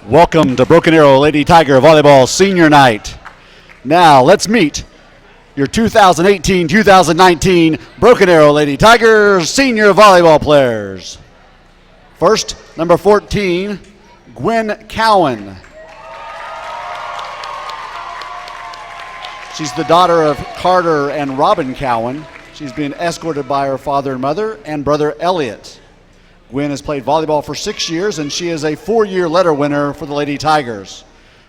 Welcome to Broken Arrow Lady Tiger Volleyball Senior Night. Now let's meet your 2018-2019 Broken Arrow Lady Tigers Senior Volleyball players. First, number 14, Gwen Cowan. She's the daughter of Carter and Robin Cowan. She's been escorted by her father and mother and brother Elliot. Gwen has played volleyball for 6 years, and she is a 4-year letter winner for the Lady Tigers.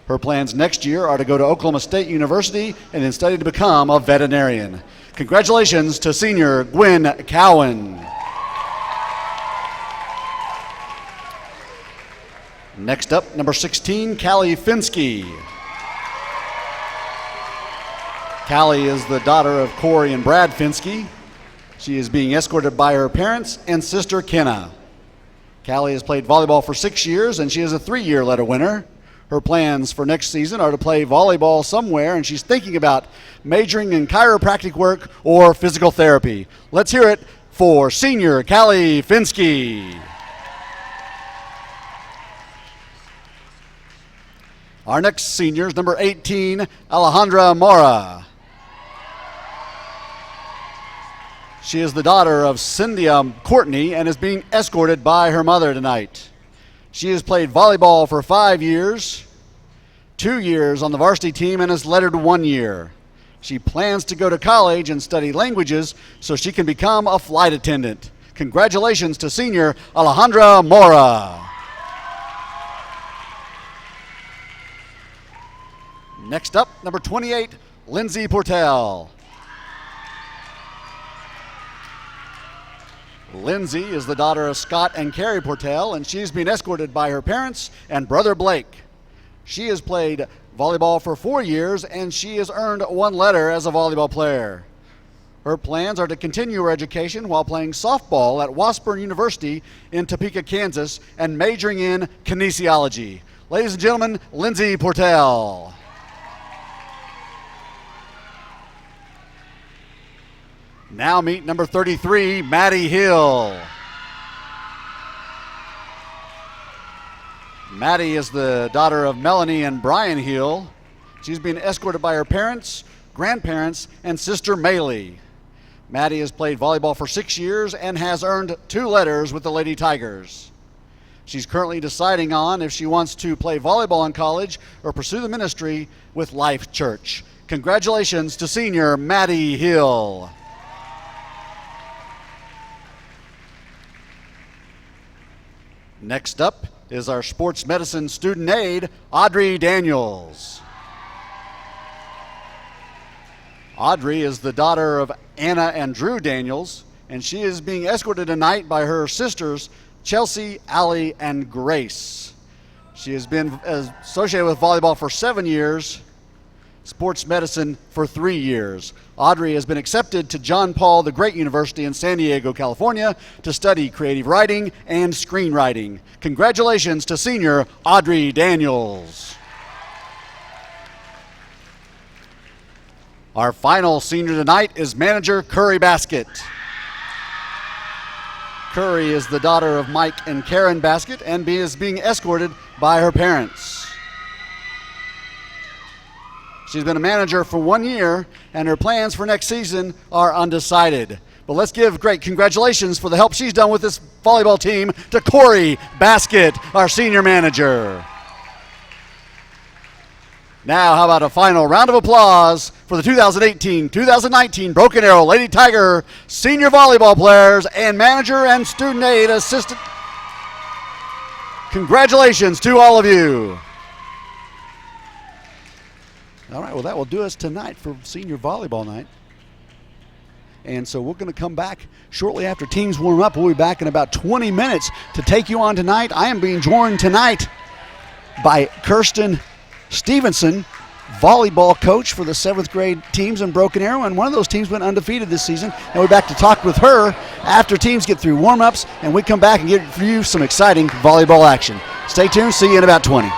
Her plans next year are to go to Oklahoma State University and then study to become a veterinarian. Congratulations to senior Gwen Cowan. Next up, number 16, Callie Finsky. Callie is the daughter of Corey and Brad Finsky. She is being escorted by her parents and sister Kenna. Callie has played volleyball for 6 years, and she is a 3-year letter winner. Her plans for next season are to play volleyball somewhere, and she's thinking about majoring in chiropractic work or physical therapy. Let's hear it for senior Callie Finsky. Our next senior is number 18, Alejandra Mora. She is the daughter of Cynthia Courtney and is being escorted by her mother tonight. She has played volleyball for 5 years, 2 years on the varsity team, and has lettered 1 year. She plans to go to college and study languages so she can become a flight attendant. Congratulations to senior Alejandra Mora. Next up, number 28, Lindsay Portel. Lindsay is the daughter of Scott and Carrie Portel, and she's been escorted by her parents and brother Blake. She has played volleyball for 4 years, and she has earned 1 letter as a volleyball player. Her plans are to continue her education while playing softball at Washburn University in Topeka, Kansas, and majoring in kinesiology. Ladies and gentlemen, Lindsay Portel. Now meet number 33, Maddie Hill. Maddie is the daughter of Melanie and Brian Hill. She's been escorted by her parents, grandparents, and sister Maylee. Maddie has played volleyball for 6 years and has earned 2 letters with the Lady Tigers. She's currently deciding on if she wants to play volleyball in college or pursue the ministry with Life Church. Congratulations to senior Maddie Hill. Next up is our sports medicine student aide, Audrey Daniels. Audrey is the daughter of Anna and Drew Daniels, and she is being escorted tonight by her sisters, Chelsea, Allie, and Grace. She has been associated with volleyball for 7 years, sports medicine for 3 years. Audrey has been accepted to John Paul the Great University in San Diego, California to study creative writing and screenwriting. Congratulations to senior Audrey Daniels. Our final senior tonight is manager Curry Baskett. Curry is the daughter of Mike and Karen Baskett and is being escorted by her parents. She's been a manager for 1 year, and her plans for next season are undecided. But let's give great congratulations for the help she's done with this volleyball team to Corey Baskett, our senior manager. Now, how about a final round of applause for the 2018-2019 Broken Arrow Lady Tiger senior volleyball players and manager and student aide assistant. Congratulations to all of you. All right, well, that will do us tonight for senior volleyball night. And so we're going to come back shortly after teams warm up. We'll be back in about 20 minutes to take you on tonight. I am being joined tonight by Kirsten Stevenson, volleyball coach for the 7th grade teams in Broken Arrow, and one of those teams went undefeated this season. And we're back to talk with her after teams get through warm-ups, and we come back and get for you some exciting volleyball action. Stay tuned. See you in about 20.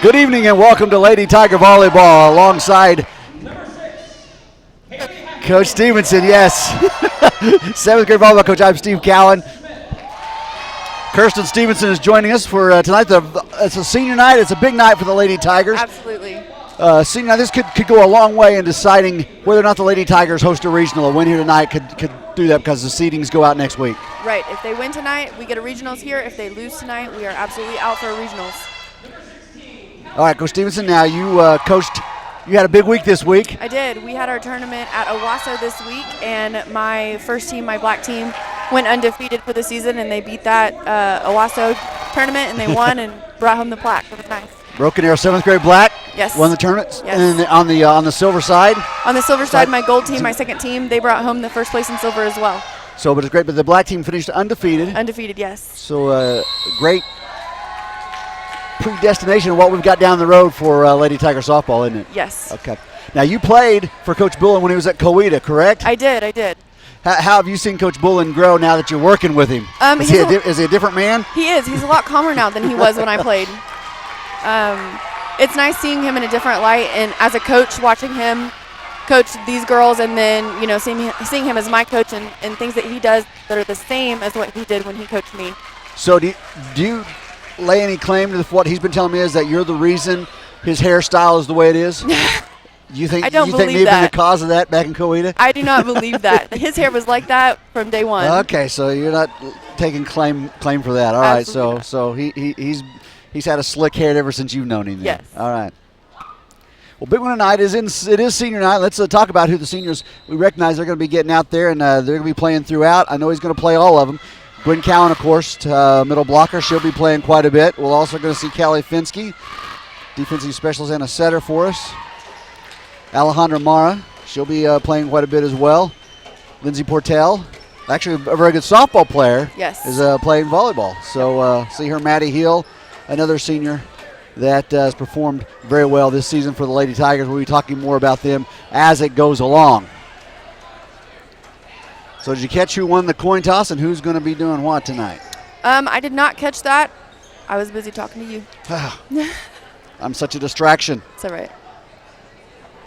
Good evening and welcome to Lady Tiger Volleyball alongside Coach Stevenson, yes. 7th grade volleyball coach, I'm Steve Cowan. Kirsten Stevenson is joining us for tonight. It's a senior night. It's a big night for the Lady Tigers. Absolutely. Senior night, this could go a long way in deciding whether or not the Lady Tigers host a regional. A win here tonight could do that because the seedings go out next week. Right. If they win tonight, we get a regionals here. If they lose tonight, we are absolutely out for a regionals. All right, Coach Stevenson, now you coached. You had a big week this week. I did. We had our tournament at Owasso this week, and my first team, my black team, went undefeated for the season, and they beat that Owasso tournament, and they won and brought home the plaque. It was nice. Broken Arrow 7th grade black. Yes. Won the tournament. Yes. And then on the silver side. On the silver side, my gold team, my second team, they brought home the first place in silver as well. So, but it's great. But the black team finished undefeated. Undefeated, yes. So, great predestination of what we've got down the road for Lady Tiger softball, isn't it? Yes. Okay. Now, you played for Coach Bullen when he was at Coweta, correct? I did. How have you seen Coach Bullen grow now that you're working with him? Is he a different man? He is. He's a lot calmer now than he was when I played. It's nice seeing him in a different light, and as a coach, watching him coach these girls, and then seeing him as my coach and things that he does that are the same as what he did when he coached me. So do you lay any claim to what he's been telling me is that you're the reason his hairstyle is the way it is? You think I don't believe maybe that. the cause of that back in Coweta? I do not believe that. His hair was like that from day one. Okay, so you're not taking claim for that. All right, so he's had a slick hair ever since you've known him. Then. Yes. All right. Well, big one tonight it is senior night. Let's talk about who the seniors we recognize they're going to be getting out there, and they're going to be playing throughout. I know he's going to play all of them. Gwen Cowan, of course, middle blocker. She'll be playing quite a bit. We're also going to see Callie Finsky, defensive specialist and a setter for us. Alejandra Mara, she'll be playing quite a bit as well. Lindsay Portel, actually a very good softball player, yes, is playing volleyball. So see her. Maddie Hill, another senior that has performed very well this season for the Lady Tigers. We'll be talking more about them as it goes along. So did you catch who won the coin toss and who's going to be doing what tonight? I did not catch that. I was busy talking to you. I'm such a distraction. It's all right.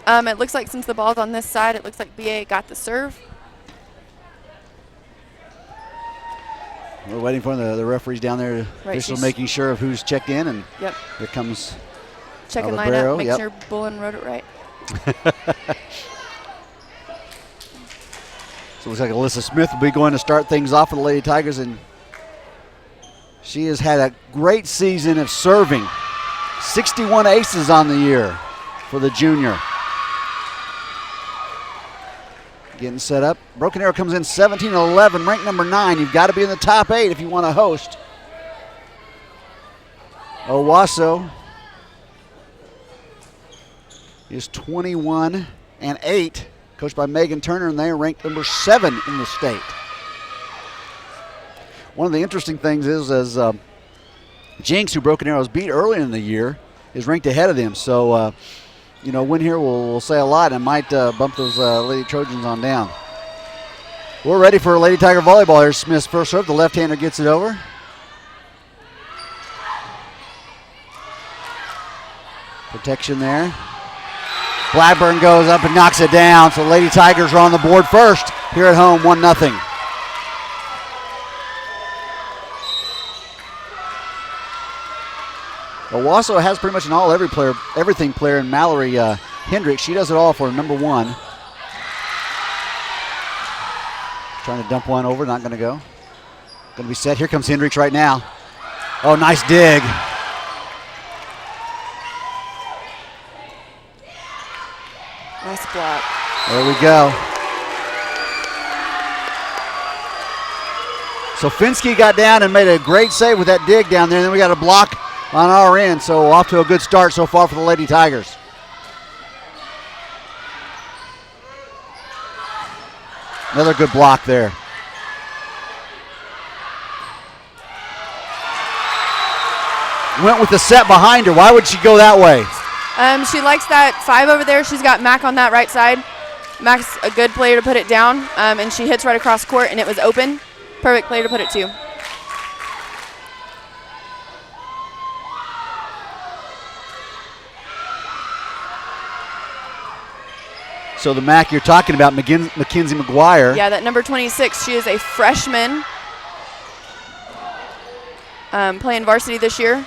It looks like since the ball's on this side, it looks like BA got the serve. We're waiting for the referees down there, officially making sure of who's checked in, and yep, here comes checking lineup, make sure Bullen wrote it right. So it looks like Alyssa Smith will be going to start things off for the Lady Tigers, and she has had a great season of serving. 61 aces on the year for the junior. Getting set up. Broken Arrow comes in 17-11, ranked number 9. You've got to be in the top 8 if you want to host. Owasso is 21-8, coached by Megan Turner, and they are ranked number 7 in the state. One of the interesting things is Jinx, who Broken Arrows beat early in the year, is ranked ahead of them. So, win here will say a lot and might bump those Lady Trojans on down. We're ready for Lady Tiger volleyball. Here's Smith's first serve. The left-hander gets it over. Protection there. Blackburn goes up and knocks it down. So Lady Tigers are on the board first here at home, 1-0. Owasso has pretty much an everything player in Mallory Hendricks. She does it all for number 1. Trying to dump one over, not going to go. Going to be set. Here comes Hendricks right now. Oh, nice dig. Nice block. There we go. So Finsky got down and made a great save with that dig down there. And then we got a block on our end, so off to a good start so far for the Lady Tigers. Another good block there. Went with the set behind her. Why would she go that way? She likes that 5 over there. She's got Mac on that right side. Mac's a good player to put it down, and she hits right across court, and it was open. Perfect player to put it to. So the MAC you're talking about, Mackenzie McGuire. Yeah, that number 26. She is a freshman playing varsity this year.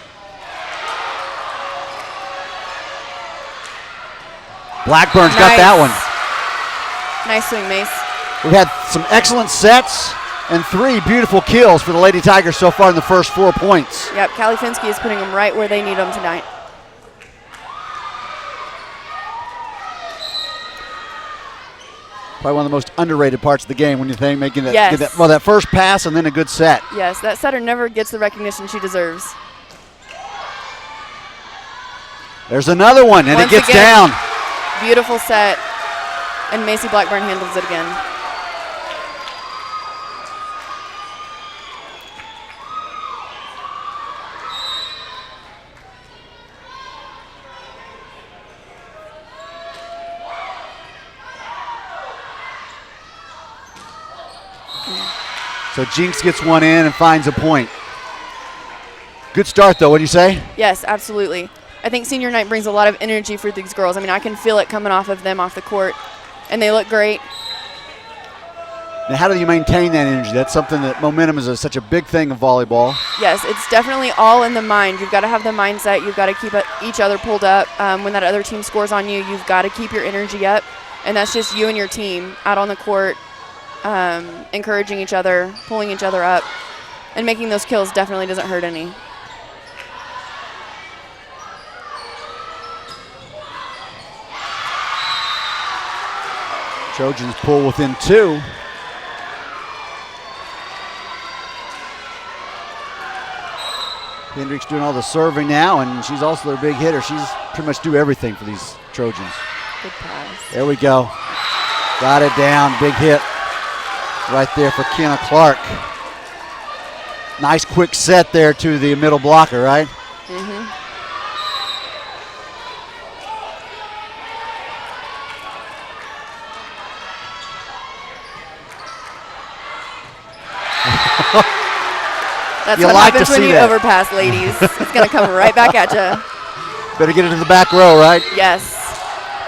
Blackburn's got that one. Nice swing, Mace. We've had some excellent sets and 3 beautiful kills for the Lady Tigers so far in the first 4 points. Yep, Callie Finsky is putting them right where they need them tonight. Probably one of the most underrated parts of the game when you think making that, yes. that first pass and then a good set. Yes, that setter never gets the recognition she deserves. There's another one, and Once it gets again, down. Beautiful set, and Macy Blackburn handles it again. So Jinx gets one in and finds a point. Good start, though. What do you say? Yes, absolutely. I think senior night brings a lot of energy for these girls. I mean, I can feel it coming off of them off the court, and they look great. Now, how do you maintain that energy? That's something that momentum is such a big thing of volleyball. Yes, it's definitely all in the mind. You've got to have the mindset. You've got to keep each other pulled up. When that other team scores on you, you've got to keep your energy up, and that's just you and your team out on the court, encouraging each other, pulling each other up, and making those kills definitely doesn't hurt any. Trojans pull within 2. Hendricks doing all the serving now, and she's also their big hitter. She's pretty much do everything for these Trojans. Good pass. There we go. Got it down. Big hit right there for Kenna Clark. Nice quick set there to the middle blocker, right? Mm-hmm. That's what happens when you overpass, ladies. It's going to come right back at you. Better get it to the back row, right? Yes.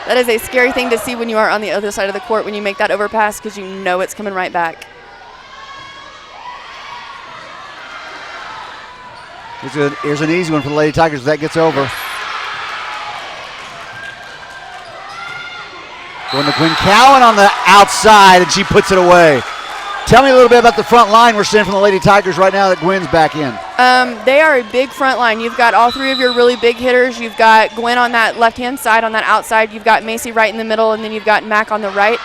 That is a scary thing to see when you are on the other side of the court when you make that overpass, because you know it's coming right back. Here's an easy one for the Lady Tigers if that gets over. Going to Gwen Cowan on the outside, and she puts it away. Tell me a little bit about the front line we're seeing from the Lady Tigers right now that Gwen's back in. They are a big front line. You've got all 3 of your really big hitters. You've got Gwen on that left-hand side, on that outside. You've got Macy right in the middle, and then you've got Mac on the right.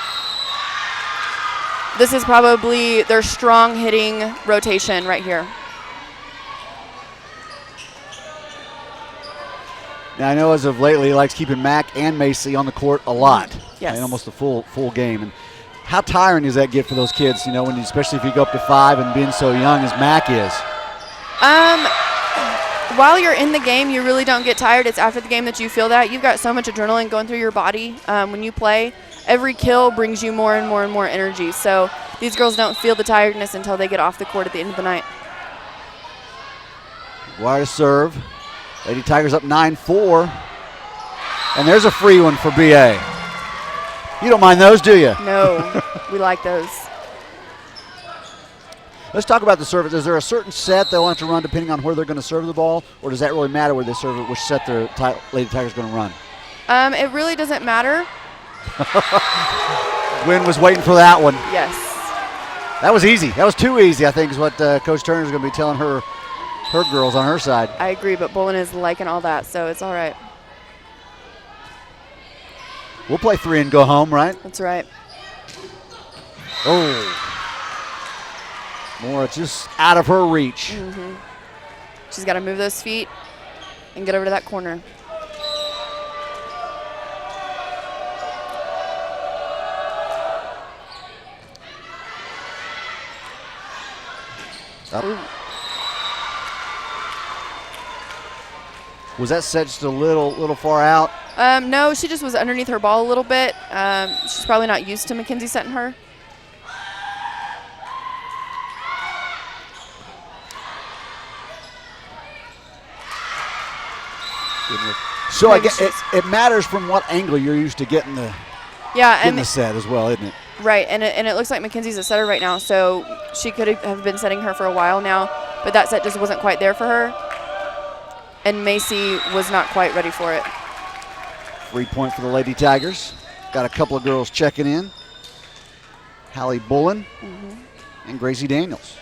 This is probably their strong hitting rotation right here. Now, I know as of lately he likes keeping Mac and Macy on the court a lot. Yes. And almost a full game. And how tiring does that get for those kids, you know, when especially if you go up to 5 and being so young as Mac is? While you're in the game, you really don't get tired. It's after the game that you feel that. You've got so much adrenaline going through your body when you play. Every kill brings you more and more and more energy. So these girls don't feel the tiredness until they get off the court at the end of the night. Wire to serve. Lady Tigers up 9-4. And there's a free one for BA. You don't mind those, do you? No, we like those. Let's talk about the service. Is there a certain set they'll have to run depending on where they're going to serve the ball, or does that really matter where they serve it, which set their Lady Tigers going to run? It really doesn't matter. Gwen was waiting for that one. Yes. That was easy. That was too easy, I think, is what Coach Turner is going to be telling her girls on her side. I agree, but Bolin is liking all that, so it's all right. We'll play 3 and go home, right? That's right. Oh. More just out of her reach. Mm-hmm. She's got to move those feet and get over to that corner. Up. Was that set just a little far out? No, she just was underneath her ball a little bit. She's probably not used to Mackenzie setting her. So I guess it matters from what angle you're used to getting the Yeah, getting the set as well, isn't it? Right, and it looks like Mackenzie's a setter right now, so she could have been setting her for a while now, but that set just wasn't quite there for her, and Macy was not quite ready for it. Free point for the Lady Tigers. Got a couple of girls checking in. Hallie Bullen and Gracie Daniels.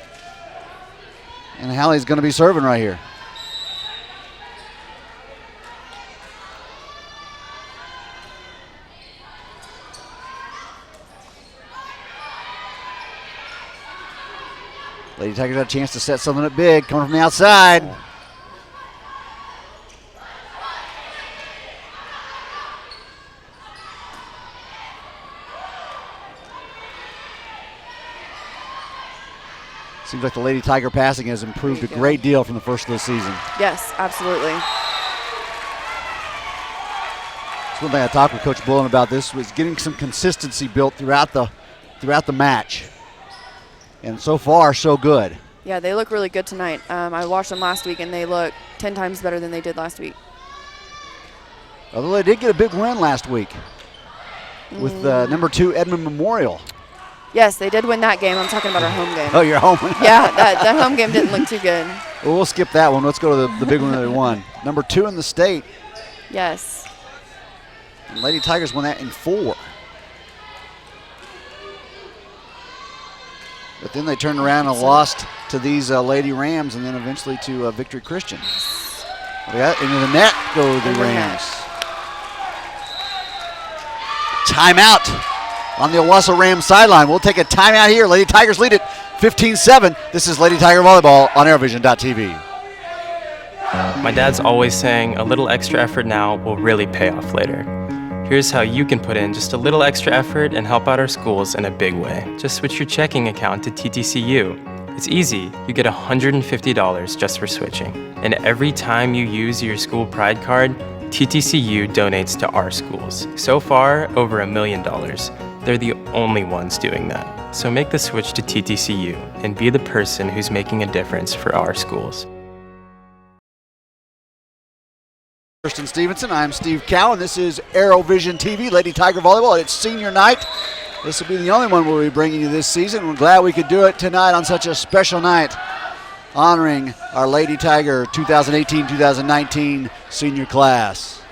And Hallie's going to be serving right here. Lady Tigers got a chance to set something up big, coming from the outside. Seems like the Lady Tiger passing has improved a great deal from the first of the season. Yes, absolutely. That's one thing I talked with Coach Bullen about. This was getting some consistency built throughout the match. And so far, so good. Yeah, they look really good tonight. I watched them last week, and they look 10 times better than they did last week. Although they did get a big win last week with number 2 Edmond Memorial. Yes, they did win that game. I'm talking about our home game. Oh, you're home. Yeah, that home game didn't look too good. Well, we'll skip that one. Let's go to the big one that they won. Number 2 in the state. Yes. And Lady Tigers won that in 4. But then they turned around and lost to these Lady Rams and then eventually to Victory Christian. Into the net go the Rams. Timeout on the Owasso Rams sideline. We'll take a timeout here. Lady Tigers lead it 15-7. This is Lady Tiger Volleyball on ArrowVision.tv. My dad's always saying a little extra effort now will really pay off later. Here's how you can put in just a little extra effort and help out our schools in a big way. Just switch your checking account to TTCU. It's easy. You get $150 just for switching. And every time you use your school pride card, TTCU donates to our schools. So far, over $1 million. They're the only ones doing that. So make the switch to TTCU and be the person who's making a difference for our schools. Kristen Stevenson, I'm Steve Cowan. This is ArrowVision TV, Lady Tiger Volleyball. It's senior night. This will be the only one we'll be bringing you this season. We're glad we could do it tonight on such a special night, honoring our Lady Tiger 2018-2019 senior class.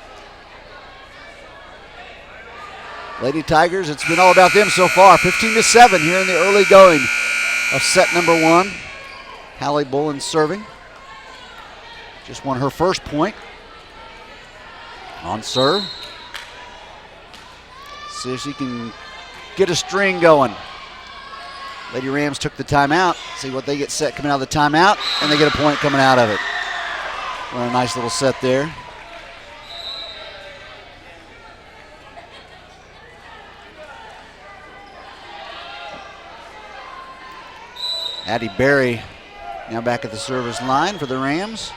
Lady Tigers, it's been all about them so far. 15-7 here in the early going of set number 1. Hallie Bullen serving. Just won her first point. On serve. See if she can get a string going. Lady Rams took the timeout. See what they get set coming out of the timeout, and they get a point coming out of it. Run a nice little set there. Addie Berry now back at the service line for the Rams.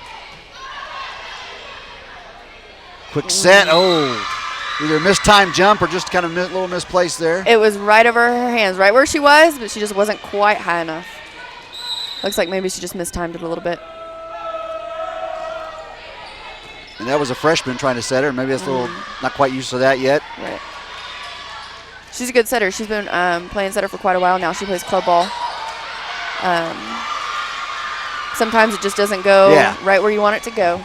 Quick set. Oh, either a mistimed jump or just kind of a little misplaced there. It was right over her hands, right where she was, but she just wasn't quite high enough. Looks like maybe she just mistimed it a little bit. And that was a freshman trying to set her. Maybe that's a little not quite used to that yet. Right. She's a good setter. She's been playing setter for quite a while now. She plays club ball. Sometimes it just doesn't go right where you want it to go.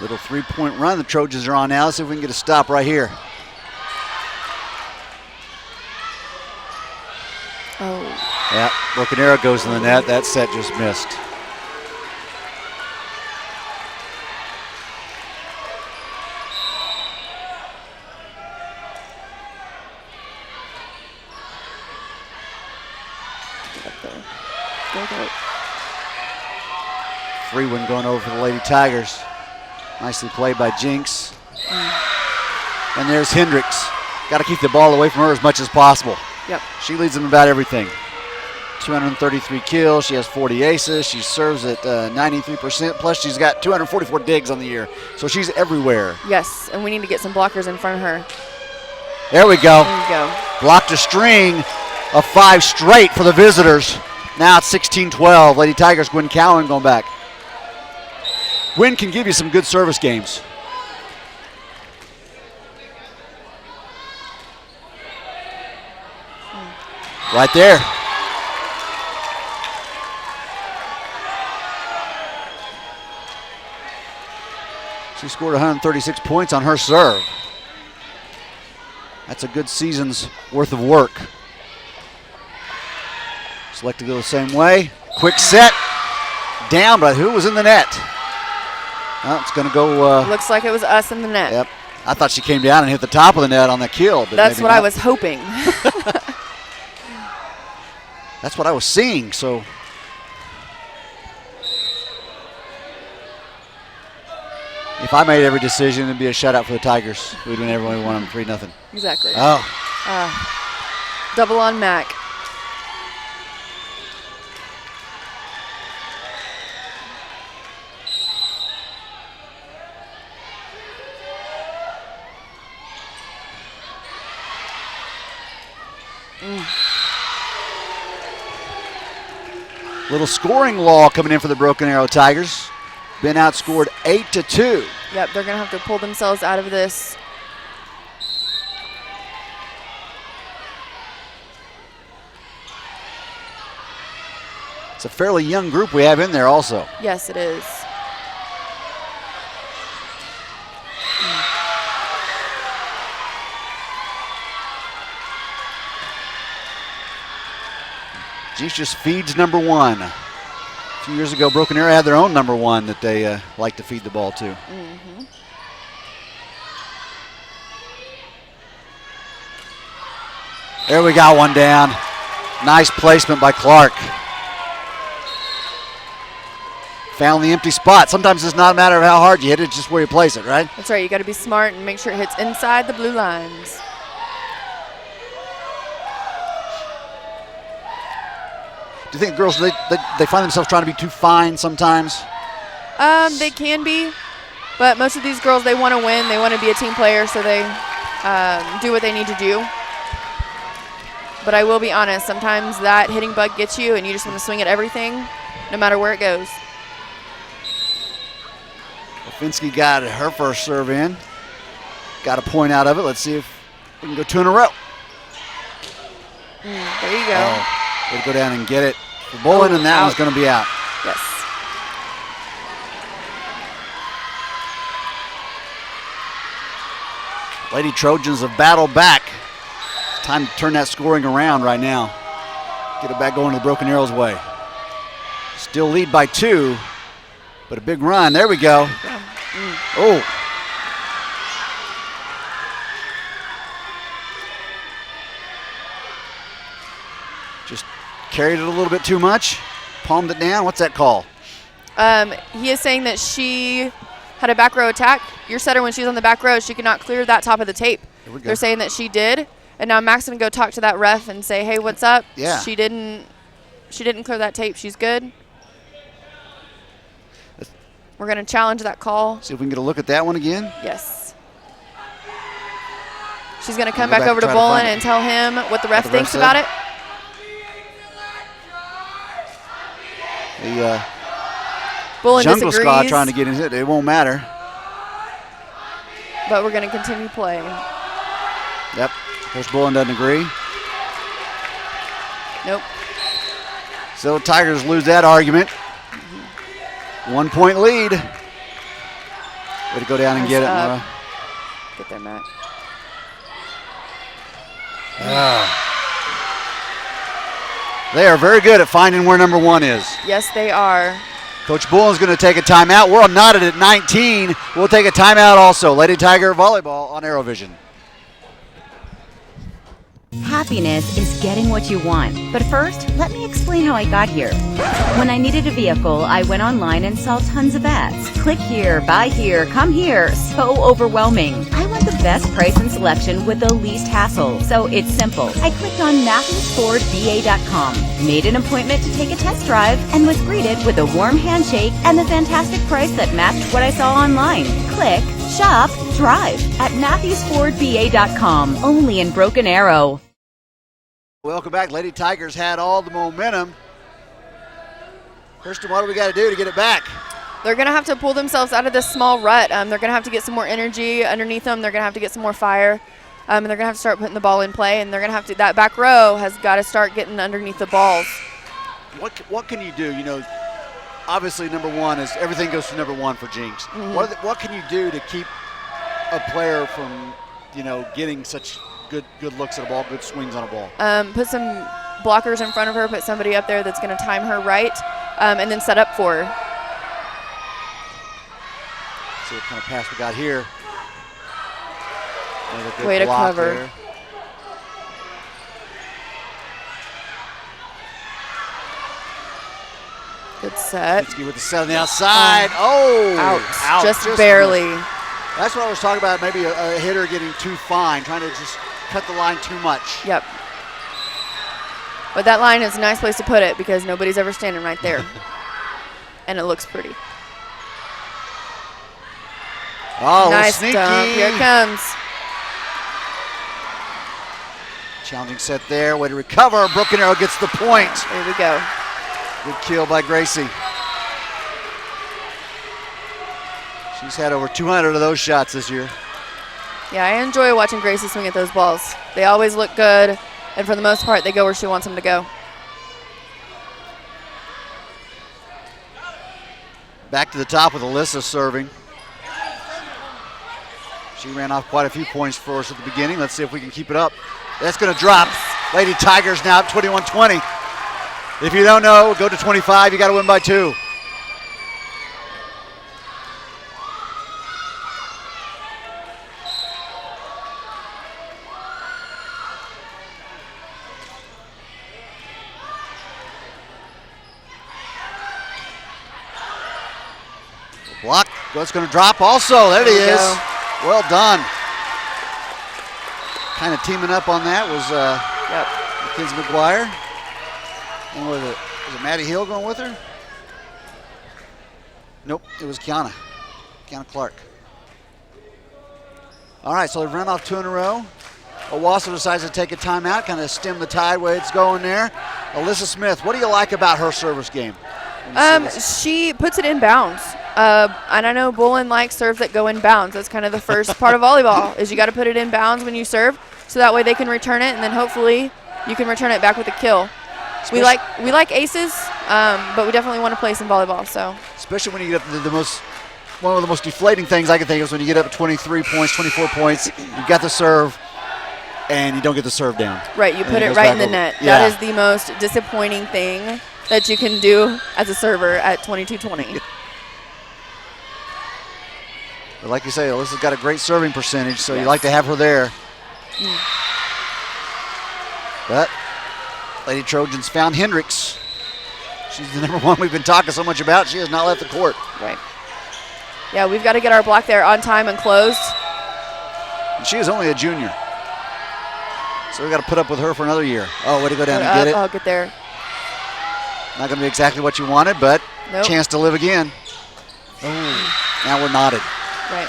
Little 3-point run the Trojans are on now. Let's see if we can get a stop right here. Oh. Yeah, broken arrow goes in the net. That set just missed. Free one going over for the Lady Tigers. Nicely played by Jinx. And there's Hendricks. Got to keep the ball away from her as much as possible. Yep. She leads them about everything. 233 kills. She has 40 aces. She serves at 93%. Plus, she's got 244 digs on the year. So she's everywhere. Yes, and we need to get some blockers in front of her. There we go. There you go. Blocked a string of 5 straight for the visitors. Now it's 16-12. Lady Tigers, Gwen Cowan going back. Gwen can give you some good service games. Right there. She scored 136 points on her serve. That's a good season's worth of work. Select to go the same way. Quick set. Down, but who was in the net? Well, it's going to go. Looks like it was us in the net. Yep. I thought she came down and hit the top of the net on the kill. But that's what I was hoping. That's what I was seeing, so. If I made every decision, it'd be a shutout for the Tigers. We'd win everyone. We won them 3-0. Exactly. Oh. Double on Mac. Little scoring law coming in for the Broken Arrow Tigers. Been outscored 8-2. Yep, they're going to have to pull themselves out of this. It's a fairly young group we have in there also. Yes, it is. Jeez just feeds number 1. A few years ago, Broken Arrow had their own number 1 that they like to feed the ball to. Mm-hmm. There we got one down. Nice placement by Clark. Found the empty spot. Sometimes it's not a matter of how hard you hit it, it's just where you place it, right? That's right. You got to be smart and make sure it hits inside the blue lines. Do you think girls, they find themselves trying to be too fine sometimes? They can be, but most of these girls, they want to win. They want to be a team player, so they do what they need to do. But I will be honest, sometimes that hitting bug gets you and you just want to swing at everything, no matter where it goes. Finski got her first serve in. Got a point out of it. Let's see if we can go 2 in a row. There you go. Oh, we'll go down and get it for Bolin, and that one's going to be out. Yes. Lady Trojans have battled back. It's time to turn that scoring around right now. Get it back going to the Broken Arrows way. Still lead by 2, but a big run. There we go. Oh. Just carried it a little bit too much. Palmed it down. What's that call? He is saying that she had a back row attack. Your setter, when she's on the back row, she cannot clear that top of the tape. They're saying that she did, and now Mac's gonna go talk to that ref and say, "Hey, what's up? Yeah. She didn't clear that tape. She's good." We're gonna challenge that call. See if we can get a look at that one again. Yes. She's gonna come back over to Bolin and tell him what the ref thinks about it. The Bolin Jungle disagrees, Squad trying to get in it. It won't matter. but we're gonna continue playing. Yep. Of course, Bolin doesn't agree. Nope. So Tigers lose that argument. 1 point lead. Way to go down and get it, Nora. Get there, Matt. They are very good at finding where number 1 is. Yes, they are. Coach Bullen's going to take a timeout. We're knotted at 19. We'll take a timeout also. Lady Tiger Volleyball on ArrowVision. Happiness is getting what you want. But first, let me explain how I got here. When I needed a vehicle, I went online and saw tons of ads. Click here, buy here, come here. So overwhelming. I want the best price and selection with the least hassle. So it's simple. I clicked on MatthewsFordVA.com, made an appointment to take a test drive, and was greeted with a warm handshake and the fantastic price that matched what I saw online. Click, shop, drive at MatthewsFordVA.com, only in Broken Arrow. Welcome back. Lady Tigers had all the momentum. Kirsten, what do we got to do to get it back? They're going to have to pull themselves out of this small rut. They're going to have to get some more energy underneath them. They're going to have to get some more fire. And they're going to have to start putting the ball in play. And they're going to have to, that back row has got to start getting underneath the balls. What can you do? You know, obviously number one is everything goes to number one for Jinx. Mm-hmm. What can you do to keep a player from, you know, getting such good looks at a ball, good swings on a ball? Put some blockers in front of her, put somebody up there that's going to time her right, and then set up for her. See what kind of pass we got here. Way to cover. There. Good set. With the set on the outside. Out. Just barely. That's what I was talking about, maybe a hitter getting too fine, trying to just cut the line too much. Yep. But that line is a nice place to put it because nobody's ever standing right there. And it looks pretty. Oh, nice sneaky. dump. Here it comes. Challenging set there. Way to recover. Broken Arrow gets the point. There we go. Good kill by Gracie. She's had over 200 of those shots this year. Yeah, I enjoy watching Gracie swing at those balls. They always look good, and for the most part, they go where she wants them to go. Back to the top with Alyssa serving. She ran off quite a few points for us at the beginning. Let's see if we can keep it up. That's going to drop. Lady Tigers now at 21-20. If you don't know, go to 25. You got to win by 2. Block. It's going to drop also. There it is. Well done. Kind of teaming up on that was Mackenzie McGuire. And was it Maddie Hill going with her? Nope, it was Kiana Clark. All right, so they've run off 2 in a row. Owasso decides to take a timeout, kind of stem the tide way it's going there. Alyssa Smith, what do you like about her service game? She puts it in bounds. And I know Bullen likes serves that go in bounds. That's kind of the first part of volleyball is you got to put it in bounds when you serve so that way they can return it and then hopefully you can return it back with a kill. We like aces, but we definitely want to play some volleyball. So especially when you get up to one of the most deflating things I can think of is when you get up to 23 points, 24 points, you got the serve and you don't get the serve down. Right, you put it right in the net. Yeah. That is the most disappointing thing that you can do as a server at 22-20. But like you say, Alyssa's got a great serving percentage, so you like to have her there. But Lady Trojans found Hendricks. She's the number one we've been talking so much about. She has not left the court. Right. Yeah, we've got to get our block there on time and closed. And she is only a junior. So we've got to put up with her for another year. Oh, way to go down and get it. Oh, get there. Not going to be exactly what you wanted, but chance to live again. Oh. Now we're knotted. Right.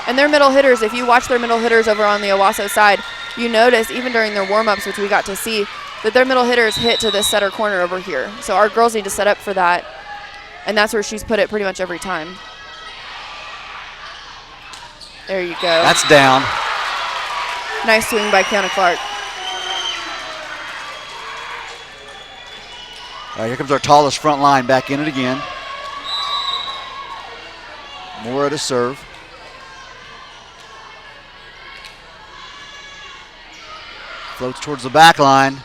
And their middle hitters, if you watch their middle hitters over on the Owasso side, you notice even during their warm-ups, which we got to see, that their middle hitters hit to this setter corner over here. So our girls need to set up for that. And that's where she's put it pretty much every time. There you go. That's down. Nice swing by Kiana Clark. All right, here comes our tallest front line back in it again. Mora to serve. Floats towards the back line.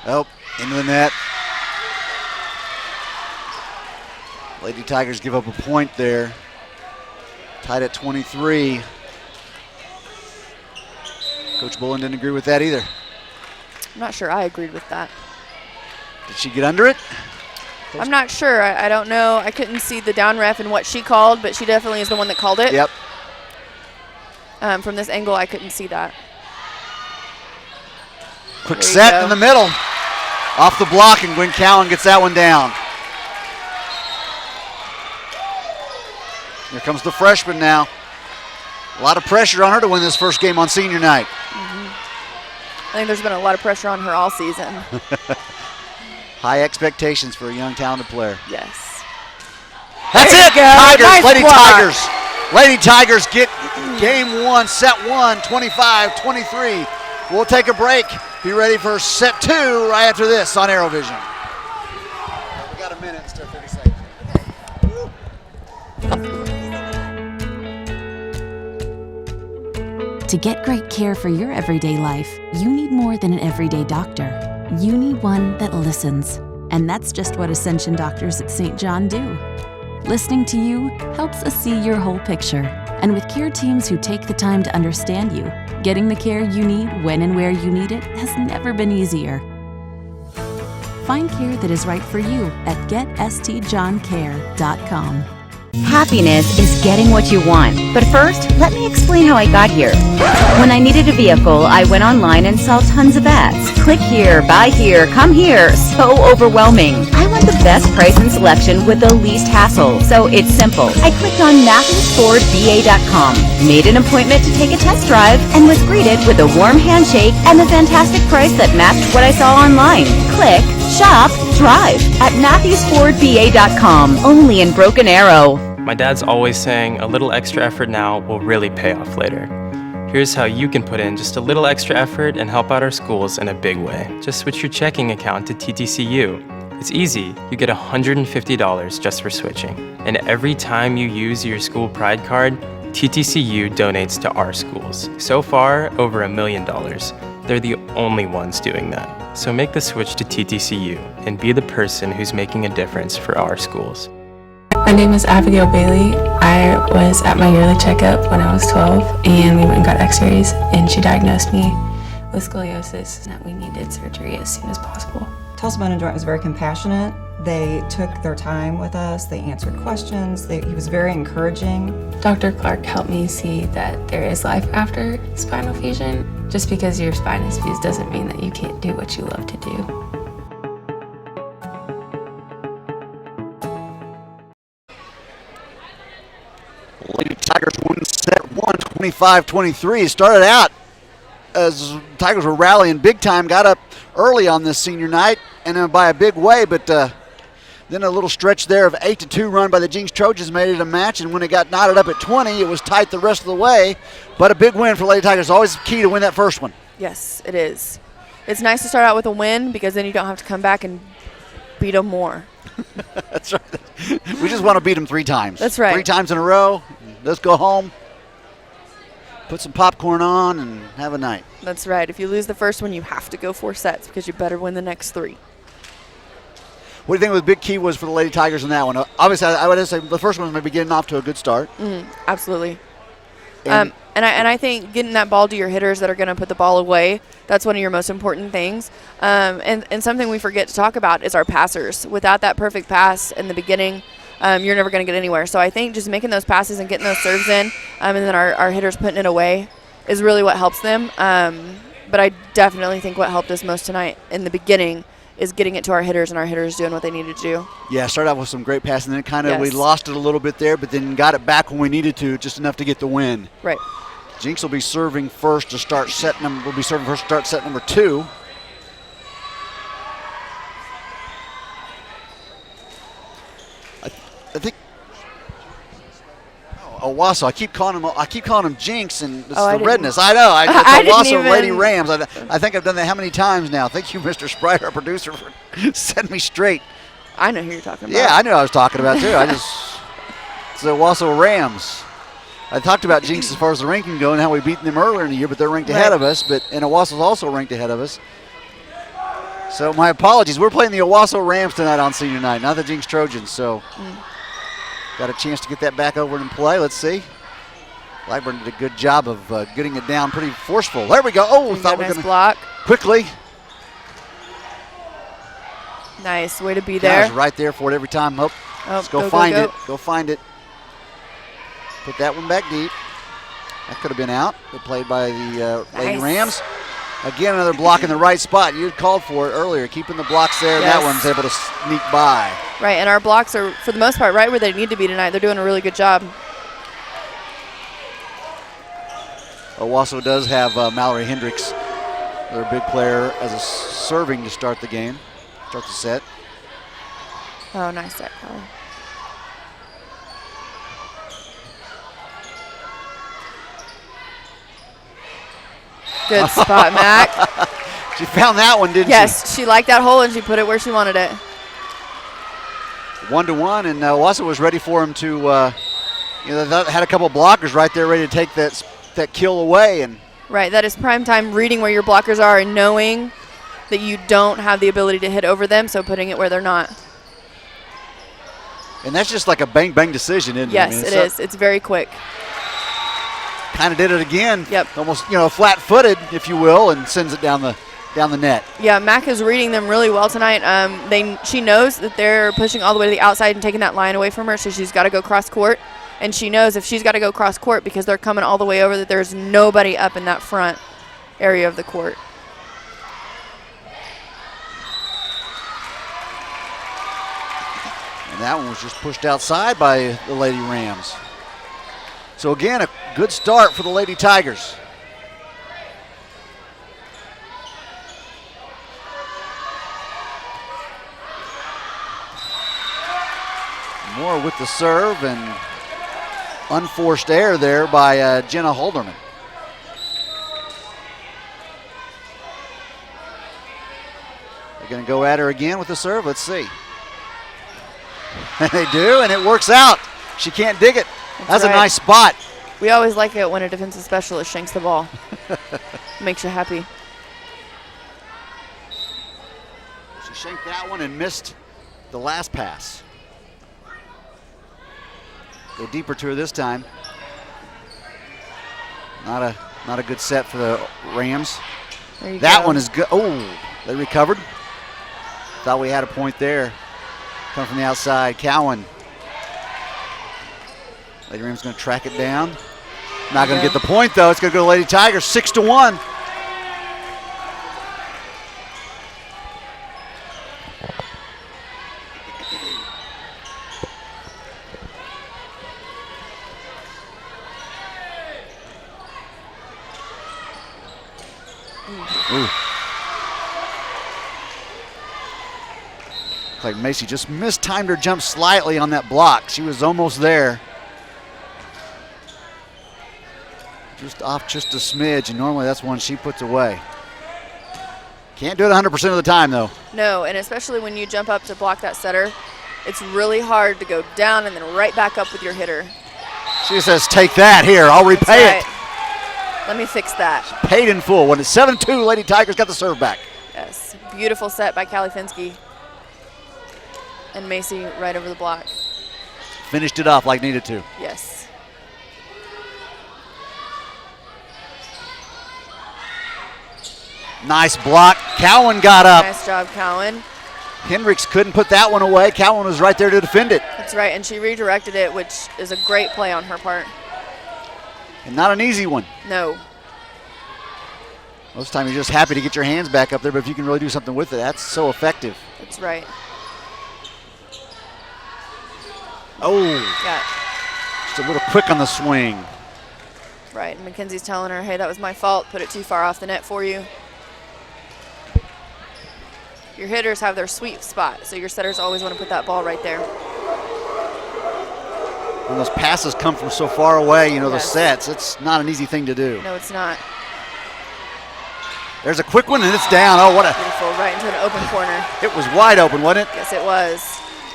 Oh, into the net. Lady Tigers give up a point there. Tied at 23. Coach Bullen didn't agree with that either. I'm not sure I agreed with that. Did she get under it? I'm not sure. I don't know. I couldn't see the down ref and what she called, but she definitely is the one that called it. Yep. From this angle, I couldn't see that. Quick set in the middle. Off the block, and Gwen Cowan gets that one down. Here comes the freshman now. A lot of pressure on her to win this first game on senior night. I think there's been a lot of pressure on her all season. High expectations for a young, talented player. Yes. That's it, Tigers, Nice Lady block. Tigers. Lady Tigers get game one, set one, 25-23. We'll take a break. Be ready for set two right after this on ArrowVision. We got a minute instead of 30 seconds. To get great care for your everyday life, you need more than an everyday doctor. You need one that listens. And that's just what Ascension doctors at St. John do. Listening to you helps us see your whole picture. And with care teams who take the time to understand you, getting the care you need when and where you need it has never been easier. Find care that is right for you at getstjohncare.com. Happiness is getting what you want. But first, let me explain how I got here. When I needed a vehicle, I went online and saw tons of ads. Click here, buy here, come here. So overwhelming. I want the best price and selection with the least hassle. So it's simple. I clicked on MatthewsFordVA.com, made an appointment to take a test drive, and was greeted with a warm handshake and a fantastic price that matched what I saw online. Click, shop, drive at MatthewsFordVA.com, only in Broken Arrow. My dad's always saying a little extra effort now will really pay off later. Here's how you can put in just a little extra effort and help out our schools in a big way. Just switch your checking account to TTCU. It's easy. You get $150 just for switching. And every time you use your school pride card, TTCU donates to our schools. So far, over $1 million. They're the only ones doing that. So make the switch to TTCU and be the person who's making a difference for our schools. My name is Abigail Bailey. I was at my yearly checkup when I was 12, and we went and got x-rays, and she diagnosed me with scoliosis and that we needed surgery as soon as possible. Tulsa Bone and Joint was very compassionate. They took their time with us. They answered questions. He was very encouraging. Dr. Clark helped me see that there is life after spinal fusion. Just because your spine is fused doesn't mean that you can't do what you love to do. Lady Tigers won set one, 25-23. It started out as Tigers were rallying big time, got up early on this senior night, and then by a big way, but then a little stretch there of 8-2 run by the Jinx Trojans made it a match, and when it got knotted up at 20, it was tight the rest of the way, but a big win for Lady Tigers. Always key to win that first one. Yes, it is. It's nice to start out with a win because then you don't have to come back and beat them more. That's right. We just want to beat them 3 times. That's right. 3 times in a row. Let's go home, put some popcorn on, and have a night. That's right. If you lose the first one, you have to go 4 sets because you better win the next 3. What do you think the big key was for the Lady Tigers in that one? Obviously, I would say the first one was maybe getting off to a good start. Absolutely. And I think getting that ball to your hitters that are going to put the ball away, that's one of your most important things. And something we forget to talk about is our passers. Without that perfect pass in the beginning, you're never going to get anywhere. So I think just making those passes and getting those serves in, and then our hitters putting it away is really what helps them. But I definitely think what helped us most tonight in the beginning is getting it to our hitters and our hitters doing what they needed to do. Yeah, started out with some great passing, and then kind of we lost it a little bit there, but then got it back when we needed to, just enough to get the win. Right. Jinx will be serving first to start set number. Will be serving first to start set number 2. I think. Owasso. I keep calling him Jinx, and it's the redness. I know. It's Owasso Lady Rams. I think I've done that how many times now? Thank you, Mr. Sprite, our producer, for setting me straight. I know who you're talking about. Yeah, I knew I was talking about too. It's the Owasso Rams. I talked about Jinx as far as the ranking go and how we beat them earlier in the year, but they're ranked ahead of us. And Owasso's also ranked ahead of us. So my apologies. We're playing the Owasso Rams tonight on senior night, not the Jinx Trojans. So got a chance to get that back over in play. Let's see. Blackburn did a good job of getting it down pretty forceful. There we go. Oh, thought we were nice going to block. quickly. Nice way to be there. Guys right there for it every time. Oh, let's go find it. Go find it. Put that one back deep. That could have been out. Good played by the Lady Rams. Again, another block in the right spot. You had called for it earlier, keeping the blocks there. Yes. That one's able to sneak by. Right, and our blocks are, for the most part, right where they need to be tonight. They're doing a really good job. Owasso does have Mallory Hendricks, their big player, as a serving to start the game, start the set. Oh, nice set, Colin. Good spot, Mac. She found that one, didn't she? Yes, she liked that hole and she put it where she wanted it. 1-1, and Owasso was ready for him to, had a couple blockers right there ready to take that kill away. And right, that is prime time reading where your blockers are and knowing that you don't have the ability to hit over them, so putting it where they're not. And that's just like a bang-bang decision, isn't it? Yes, it is. It's very quick. Kind of did it again. Yep. Almost, flat-footed, if you will, and sends it down the net. Yeah, Mac is reading them really well tonight. She knows that they're pushing all the way to the outside and taking that line away from her, so she's got to go cross court. And she knows if she's got to go cross court because they're coming all the way over, that there's nobody up in that front area of the court. And that one was just pushed outside by the Lady Rams. So again, a good start for the Lady Tigers. Moore with the serve and unforced error there by Jenna Holderman. They're going to go at her again with the serve. Let's see. And they do, and it works out. She can't dig it. That's right. A nice spot. We always like it when a defensive specialist shanks the ball. Makes you happy. She shanked that one and missed the last pass. Go deeper to her this time. Not a good set for the Rams. That one is good. Oh, they recovered. Thought we had a point there. Coming from the outside, Cowan. Lady Rams going to track it down. Not going to get the point though. It's going to go to Lady Tigers, 6-1. Ooh. Looks like Macy just mistimed her jump slightly on that block. She was almost there. Just off just a smidge, and normally that's one she puts away. Can't do it 100% of the time, though. No, and especially when you jump up to block that setter, it's really hard to go down and then right back up with your hitter. She says, take that here. I'll repay it. Let me fix that. Paid in full. When it's 7-2, Lady Tigers got the serve back. Yes, beautiful set by Callie Finsky. And Macy right over the block. Finished it off like needed to. Yes. Nice block. Cowan got up. Nice job, Cowan. Hendricks couldn't put that one away. Cowan was right there to defend it. That's right, and she redirected it, which is a great play on her part. And not an easy one. No. Most of the time you're just happy to get your hands back up there, but if you can really do something with it, that's so effective. That's right. Oh. Got Just a little quick on the swing. right, and Mackenzie's telling her, hey, that was my fault. Put it too far off the net for you. Your hitters have their sweet spot, so your setters always want to put that ball right there. When those passes come from so far away, you know, the sets, it's not an easy thing to do. No, it's not. There's a quick one, and it's down. Oh, what a... Beautiful, right into an open corner. It was wide open, wasn't it? Yes, it was.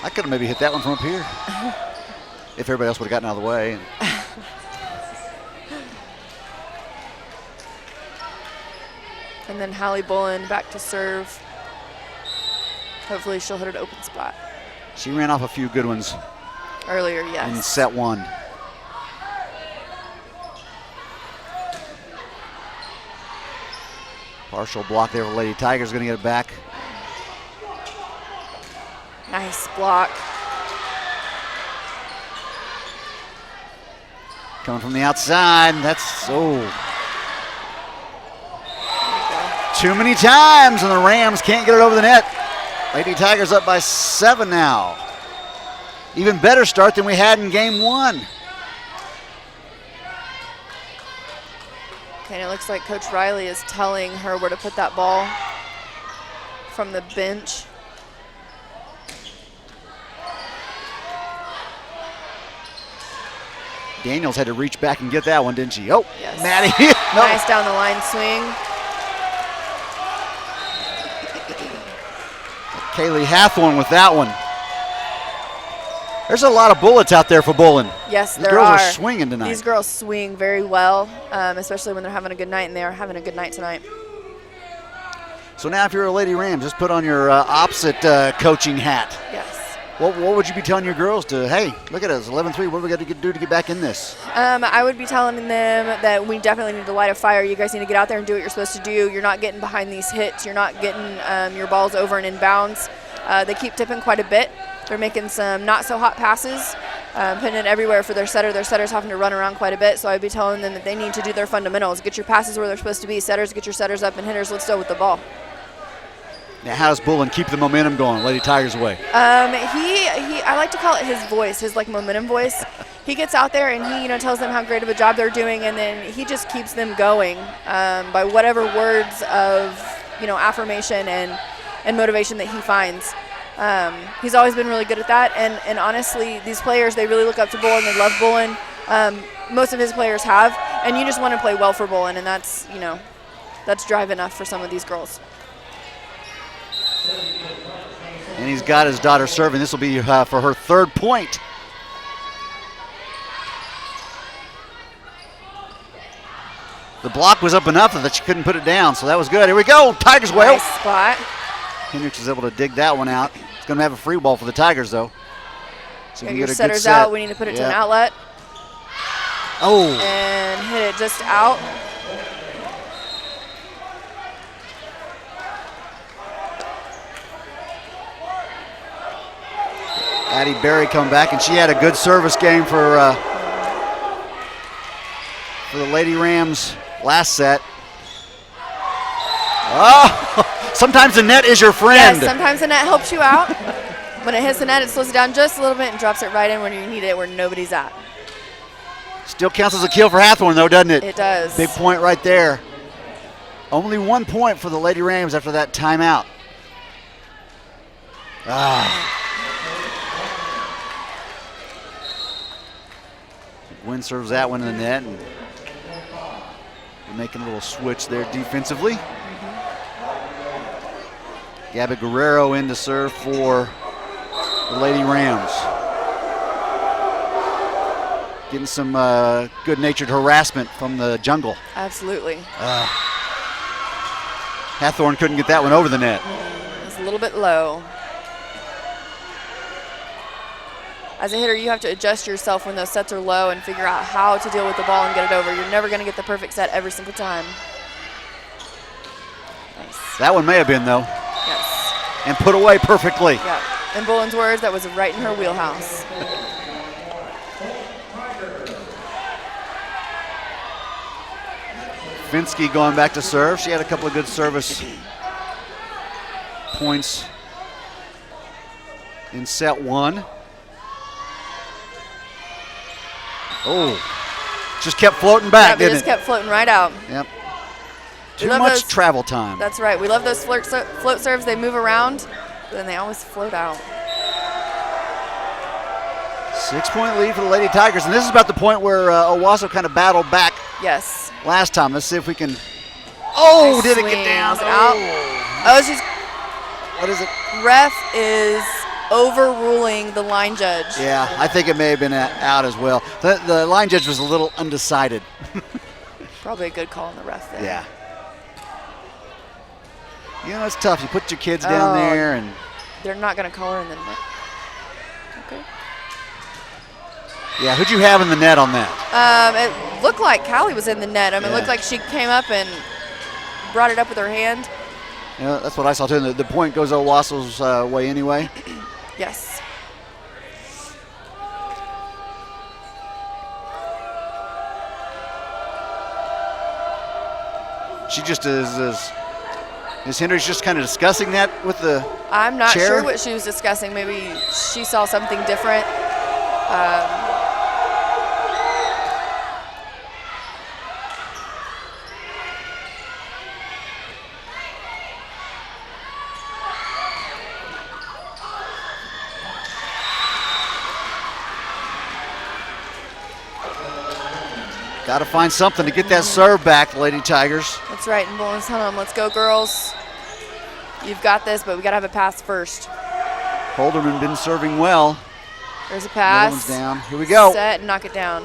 I could have maybe hit that one from up here. If everybody else would have gotten out of the way. And then Hallie Bullen back to serve. Hopefully she'll hit an open spot. She ran off a few good ones Earlier, yes. in set one. Partial block there for Lady Tigers, going to get it back. Nice block. Coming from the outside, that's, too many times, and the Rams can't get it over the net. Lady Tigers up by 7 now. Even better start than we had in game 1. Okay, and it looks like Coach Riley is telling her where to put that ball from the bench. Daniels had to reach back and get that one, didn't she? Oh, Yes. Maddie. No. Nice down the line swing. Kaylee Hathorn with that one. There's a lot of bullets out there for bowling. Yes, These there girls are. are swinging tonight. These girls swing very well, especially when they're having a good night, and they are having a good night tonight. So now if you're a Lady Ram, just put on your opposite coaching hat. Yes. What would you be telling your girls to, hey, look at us, 11-3, what do we got to do to get back in this? I would be telling them that we definitely need to light a fire. You guys need to get out there and do what you're supposed to do. You're not getting behind these hits. You're not getting your balls over and in bounds. They keep tipping quite a bit. They're making some not so hot passes, putting it everywhere for their setter. Their setter's having to run around quite a bit, so I'd be telling them that they need to do their fundamentals. Get your passes where they're supposed to be. Setters, get your setters up, and hitters, let's go with the ball. Now how does Bullen keep the momentum going, Lady Tigers away? I like to call it his voice, his like momentum voice. He gets out there and he tells them how great of a job they're doing, and then he just keeps them going by whatever words of affirmation and motivation that he finds. He's always been really good at that, and honestly, these players, they really look up to Bullen. They love Bullen. Most of his players have, and you just want to play well for Bullen, and that's drive enough for some of these girls. And he's got his daughter serving. This will be for her 3rd point. The block was up enough that she couldn't put it down, so that was good. Here we go, Tigers way. Nice spot. Hendricks was able to dig that one out. It's going to have a free ball for the Tigers, though. So Get we your get a good setters set. out. We need to put it to an outlet. Oh. And hit it just out. Addie Berry come back, and she had a good service game for the Lady Rams last set. Oh, sometimes the net is your friend. Yes, sometimes the net helps you out. When it hits the net, it slows it down just a little bit and drops it right in when you need it, where nobody's at. Still counts as a kill for Hathorn, though, doesn't it? It does. Big point right there. Only 1 point for the Lady Rams after that timeout. Wynn serves that one in the net, and making a little switch there defensively. Gabby Guerrero in to serve for the Lady Rams. Getting some good-natured harassment from the jungle. Absolutely. Hathorn couldn't get that one over the net. It's a little bit low. As a hitter, you have to adjust yourself when those sets are low and figure out how to deal with the ball and get it over. You're never going to get the perfect set every single time. Nice. That one may have been, though. Yes. And put away perfectly. Yeah. In Bullen's words, that was right in her wheelhouse. Finsky going back to serve. She had a couple of good service points in set 1. Oh, just kept floating back, It didn't just it? kept floating right out. Yep. We Too love much those- travel time. That's right. We love those float serves. They move around, but then they always float out. 6-point lead for the Lady Tigers, and this is about the point where Owasso kind of battled back Yes. last time. Let's see if we can. Oh, Nice did it swing. get down? Was it out? Oh, she's What is it? ref is overruling the line judge. Yeah, I think it may have been out as well. The line judge was a little undecided. Probably a good call on the ref there. Yeah. It's tough. You put your kids down there, and They're not going to call her in the net. Okay. yeah, who'd you have in the net on that? It looked like Callie was in the net. It Yeah. looked like she came up and brought it up with her hand. Yeah, that's what I saw too. The point goes Owasso's way anyway. Yes. She just is Henry's just kind of discussing that with the I'm not chair? sure what she was discussing. Maybe she saw something different. Got to find something to get that serve back, Lady Tigers. That's right, and Bowling's telling them, let's go, girls. You've got this, but we got to have a pass first. Holderman been serving well. There's a Another pass. one's down. Here we go. Set and knock it down.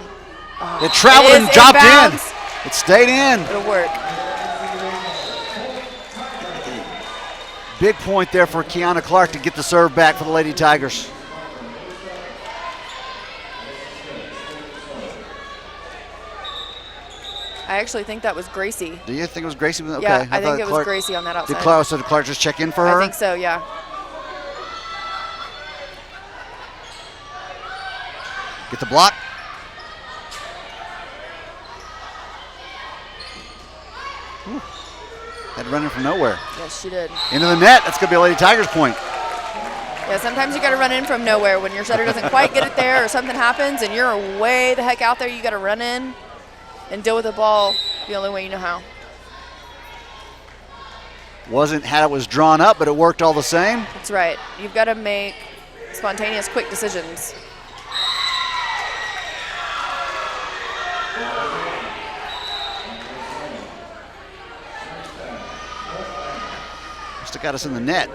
It traveled It is and dropped in. inbounds. It stayed in. It'll work. Big point there for Kiana Clark to get the serve back for the Lady Tigers. I actually think that was Gracie. Do you think it was Gracie? Okay. Yeah, I think thought it was Clark, Gracie on that outside. did Clark just check in for her? I think so, yeah. Get the block. Whew. Had to run in from nowhere. Yes, she did. Into the net. That's going to be a Lady Tigers point. Yeah, sometimes you got to run in from nowhere. When your setter doesn't quite get it there or something happens and you're way the heck out there, you got to run in and deal with the ball the only way you know how. Wasn't how it was drawn up, but it worked all the same. That's right. You've got to make spontaneous, quick decisions. Still got us in the net.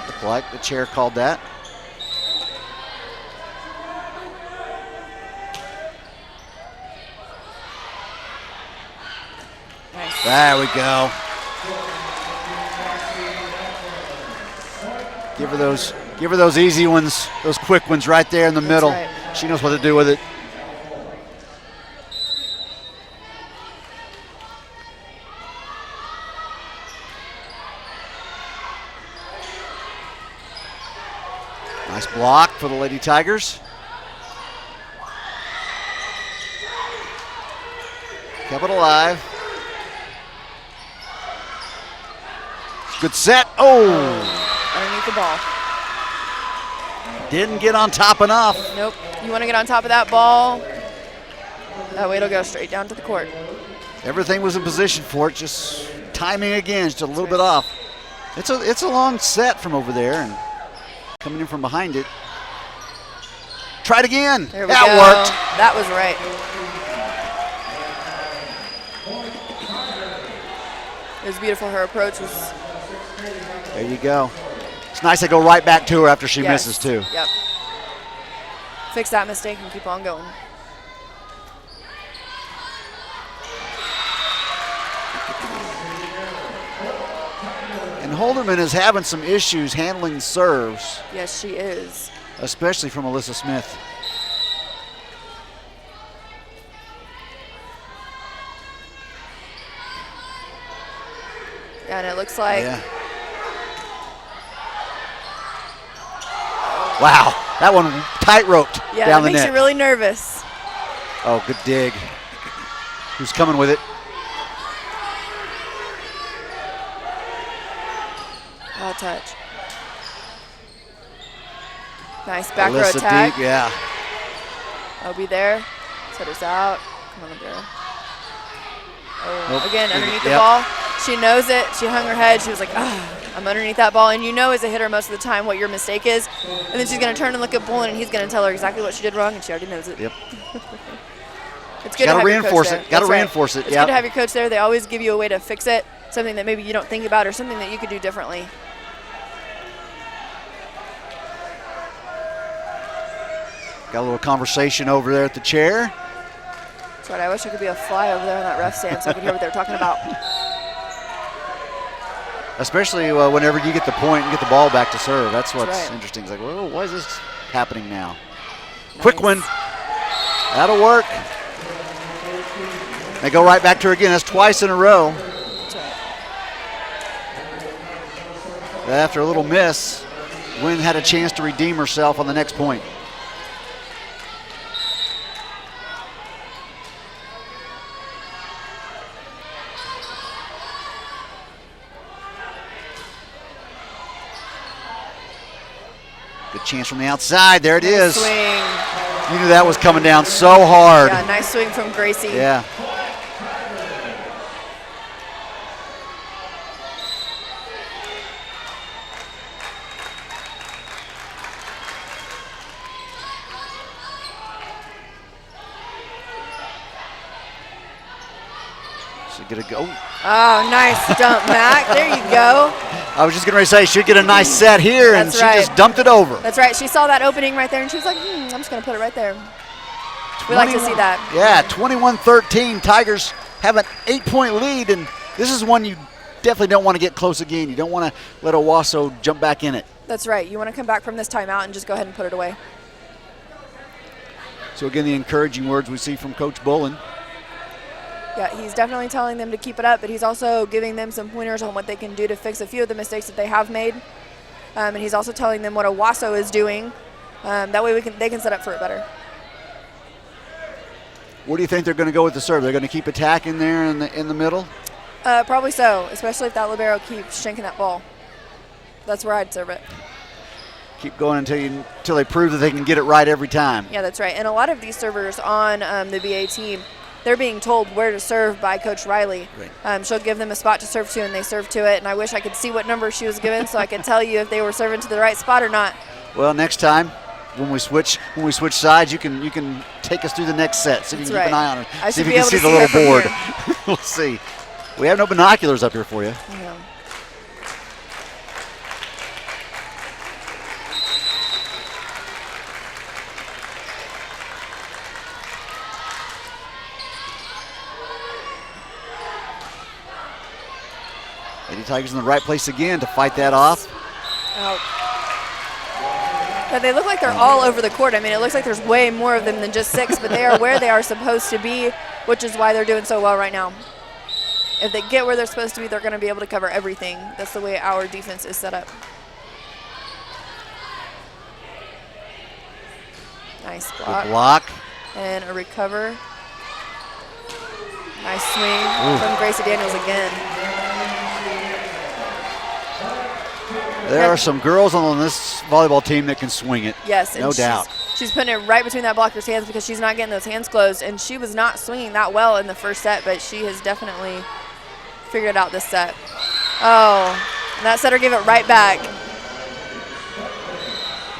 Looked like the chair called that. Nice. There we go. Give her those easy ones, those quick ones right there in the middle. right. She knows what to do with it. Nice block for the Lady Tigers. Kept it alive. Good set. Oh! Underneath the ball. Didn't get on top enough. Nope. You want to get on top of that ball. That way it'll go straight down to the court. Everything was in position for it, just timing again, just a little bit off. It's a long set from over there and coming in from behind it. Try it again. There we that go. worked. That was right. It was beautiful. Her approach was. There you go. It's nice to go right back to her after she Yes. misses too. Yep. Fix that mistake and keep on going. And Holderman is having some issues handling serves, Yes, she is. especially from Alyssa Smith. Yeah, and it looks like. Yeah. Wow, that one tight-roped Yeah, down that the makes net. you really nervous. Oh, good dig. Who's coming with it? Oh, touch. Nice back row Alyssa attack. deep, yeah. I'll be there. Set us out. Come on, girl. Oh, Nope. again, underneath the Yep. ball. She knows it. She hung her head. She was like, I'm underneath that ball. And you know as a hitter most of the time what your mistake is. And then she's going to turn and look at Bullen, and he's going to tell her exactly what she did wrong, and she already knows it. Yep. It's good to Gotta have your coach reinforce there. it. Gotta That's right. reinforce it, It's yep. good to have your coach there. They always give you a way to fix it, something that maybe you don't think about or something that you could do differently. Got a little conversation over there at the chair. That's right. I wish I could be a fly over there on that ref stand so I could hear what they're talking about. Especially whenever you get the point and get the ball back to serve. That's what's right. interesting. It's like, well, why is this happening now? Quick one. That'll work. They go right back to her again. That's twice in a row. After a little miss, Wynn had a chance to redeem herself on the next point. Good chance from the outside. There it is. Swing. You knew that was coming down so hard. Yeah, nice swing from Gracie. Yeah. Should get a go. Oh, nice dump, Mac. There you go. I was just going to say, should get a nice set here, and That's she right. just dumped it over. That's right. She saw that opening right there, and she was like, I'm just going to put it right there. We like to see that. Yeah, 21-13. Tigers have an 8-point lead, and this is one you definitely don't want to get close again. You don't want to let Owasso jump back in it. That's right. You want to come back from this timeout and just go ahead and put it away. So again, the encouraging words we see from Coach Bullen. Yeah, he's definitely telling them to keep it up, but he's also giving them some pointers on what they can do to fix a few of the mistakes that they have made. And he's also telling them what Owasso is doing. That way they can set up for it better. Where do you think they're going to go with the serve? They're going to keep attacking there in the middle? Probably so, especially if that libero keeps shanking that ball. That's where I'd serve it. Keep going until they prove that they can get it right every time. Yeah, that's right. And a lot of these servers on the BA team, they're being told where to serve by Coach Riley. Right. She'll give them a spot to serve to, and they serve to it. And I wish I could see what number she was given so I could tell you if they were serving to the right spot or not. Well, next time when we switch sides, you can take us through the next set. See if you can keep an eye on her. I See should if be you can able see to the see her little from board. We'll see. We have no binoculars up here for you. Yeah. Lady Tigers in the right place again to fight that off. Out. But they look like they're all over the court. I mean, it looks like there's way more of them than just 6, but they are where they are supposed to be, which is why they're doing so well right now. If they get where they're supposed to be, they're going to be able to cover everything. That's the way our defense is set up. Nice block. Good block. And a recover. Nice swing from Gracie Daniels again. There are some girls on this volleyball team that can swing it. Yes, and no doubt. She's putting it right between that blocker's hands because she's not getting those hands closed, and she was not swinging that well in the first set, but she has definitely figured it out this set. Oh, and that setter gave it right back.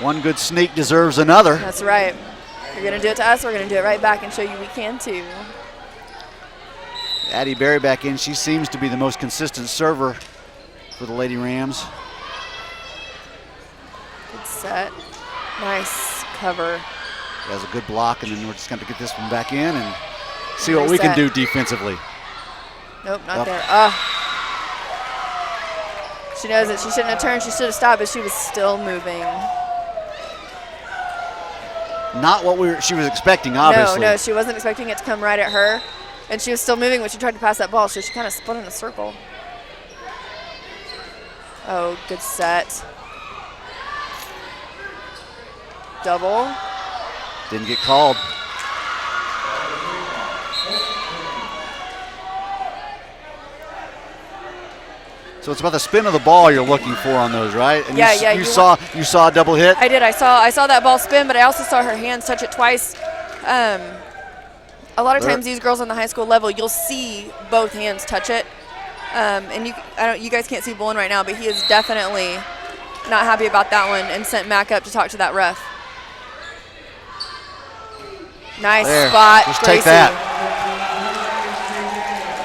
One good sneak deserves another. That's right. If you're going to do it to us, we're going to do it right back and show you we can too. Addie Berry back in. She seems to be the most consistent server for the Lady Rams. Good set. Nice cover. Has a good block, and then we're just going to get this one back in and see what Nice we can set. do defensively. Nope, not Up. there. She knows that she shouldn't have turned. She should have stopped, but she was still moving. Not what she was expecting, obviously. No, she wasn't expecting it to come right at her. And she was still moving when she tried to pass that ball, so she kind of split in a circle. Oh, good set. Double. Didn't get called. So it's about the spin of the ball you're looking for on those, right? And Yeah, you saw a double hit? I did. I saw that ball spin, but I also saw her hands touch it twice. A lot of times these girls on the high school level, you'll see both hands touch it. And you guys can't see Bullen right now, but he is definitely not happy about that one and sent Mac up to talk to that ref. Nice There, spot, just Gracie. take that.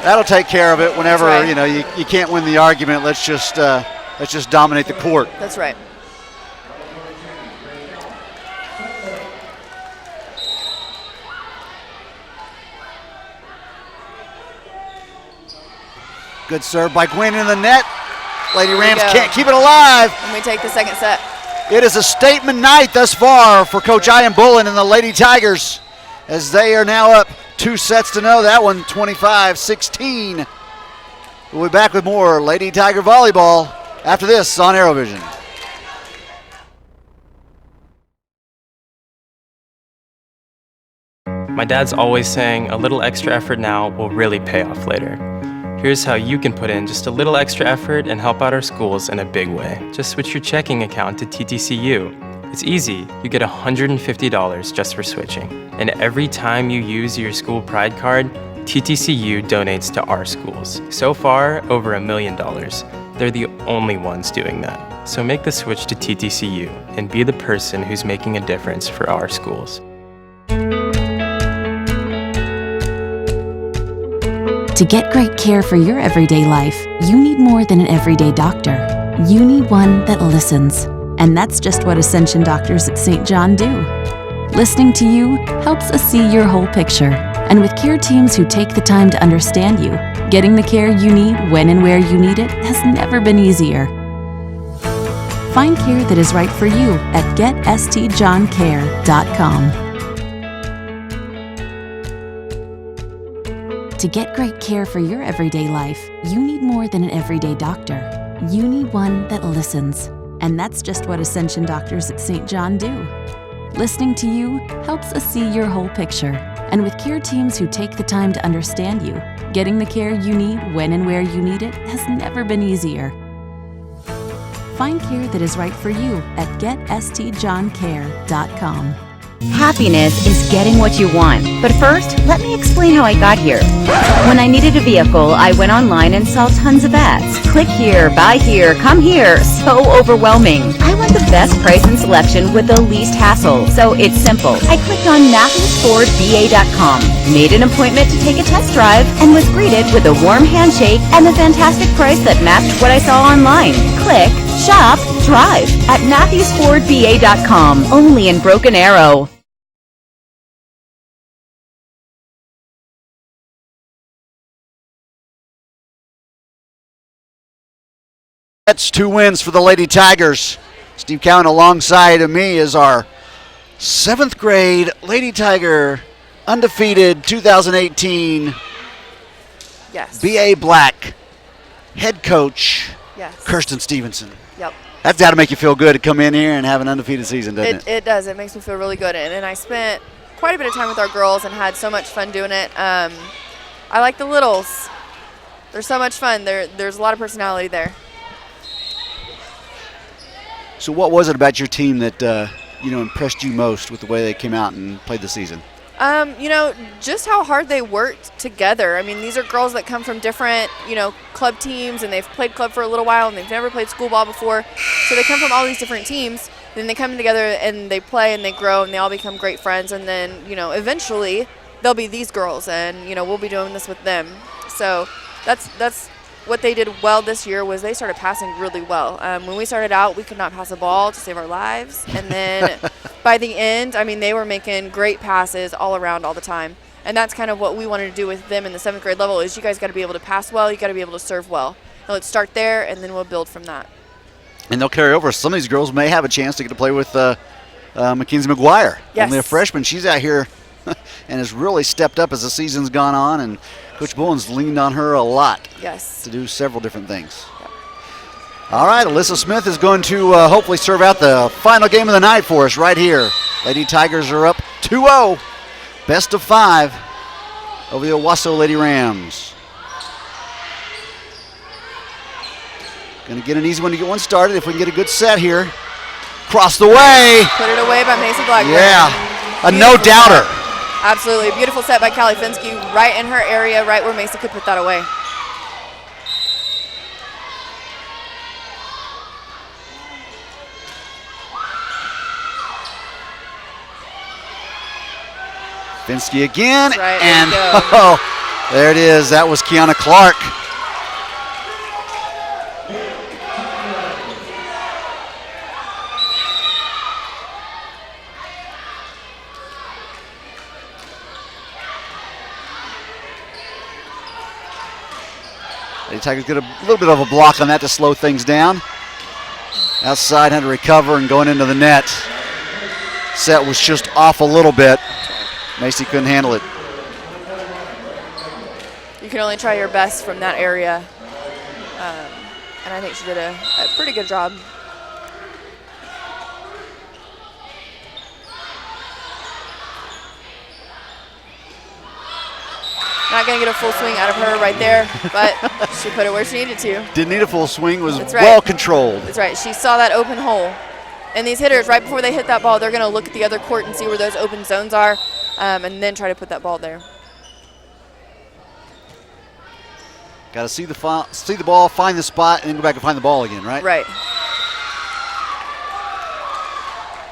That'll take care of it whenever That's right. you can't win the argument. Let's just dominate the court. That's right. Good serve by Gwynn in the net. Lady Rams go. can't keep it alive. And we take the second set. It is a statement night thus far for Coach Ian Bullen and the Lady Tigers, as they are now up 2-0. That one 25-16. We'll be back with more Lady Tiger Volleyball after this on ArrowVision. My dad's always saying a little extra effort now will really pay off later. Here's how you can put in just a little extra effort and help out our schools in a big way. Just switch your checking account to TTCU. It's easy. You get $150 just for switching. And every time you use your school pride card, TTCU donates to our schools. So far, over $1 million. They're the only ones doing that. So make the switch to TTCU and be the person who's making a difference for our schools. To get great care for your everyday life, you need more than an everyday doctor. You need one that listens. And that's just what Ascension doctors at St. John do. Listening to you helps us see your whole picture. And with care teams who take the time to understand you, getting the care you need when and where you need it has never been easier. Find care that is right for you at getstjohncare.com. To get great care for your everyday life, you need more than an everyday doctor. You need one that listens. And that's just what Ascension doctors at St. John do. Listening to you helps us see your whole picture. And with care teams who take the time to understand you, getting the care you need when and where you need it has never been easier. Find care that is right for you at getstjohncare.com. Happiness is getting what you want. But first, let me explain how I got here. When I needed a vehicle, I went online and saw tons of ads. Click here, buy here, come here. So overwhelming. I want the best price and selection with the least hassle. So it's simple. I clicked on MatthewsFordVA.com, made an appointment to take a test drive, and was greeted with a warm handshake and a fantastic price that matched what I saw online. Click, shop, drive at MatthewsFordVA.com, only in Broken Arrow. That's 2 wins for the Lady Tigers. Steve Cowan alongside of me is our 7th grade Lady Tiger undefeated 2018 Yes. BA Black head coach Yes. Kirsten Stevenson. Yep. That's got to make you feel good to come in here and have an undefeated season, doesn't it? It does. It makes me feel really good. And I spent quite a bit of time with our girls and had so much fun doing it. I like the littles. They're so much fun. There's a lot of personality there. So what was it about your team that impressed you most with the way they came out and played the season? Just how hard they worked together. I mean, these are girls that come from different, club teams, and they've played club for a little while, and they've never played school ball before. So they come from all these different teams. Then they come together and they play and they grow and they all become great friends. And then, eventually they'll be these girls, and we'll be doing this with them. So that's what they did well this year was they started passing really well. When we started out, we could not pass a ball to save our lives. And then by the end, they were making great passes all around all the time. And that's kind of what we wanted to do with them in the 7th grade level is you guys got to be able to pass well, you got to be able to serve well. Now let's start there, and then we'll build from that. And they'll carry over. Some of these girls may have a chance to get to play with Mackenzie McGuire. Yes. Only a freshman. She's out here and has really stepped up as the season's gone on, and Coach Bullen's leaned on her a lot. Yes. To do several different things. Yep. All right, Alyssa Smith is going to hopefully serve out the final game of the night for us right here. Lady Tigers are up 2-0. Best of 5 over the Owasso Lady Rams. Going to get an easy one to get one started if we can get a good set here. Cross the way. Put it away by Mason Blackburn. Yeah, a no-doubter. Absolutely. Beautiful set by Callie Finsky right in her area, right where Mason could put that away. Finsky again, right, and there it is. That was Kiana Clark. The Tigers get a little bit of a block on that to slow things down. Outside had to recover and going into the net. Set was just off a little bit. Macy couldn't handle it. You can only try your best from that area. And I think she did a pretty good job. Not going to get a full swing out of her right there, but she put it where she needed to. Didn't need a full swing, was That's right. well controlled. That's right. She saw that open hole. And these hitters, right before they hit that ball, they're going to look at the other court and see where those open zones are, and then try to put that ball there. Got to see the ball, find the spot, and then go back and find the ball again, right? Right.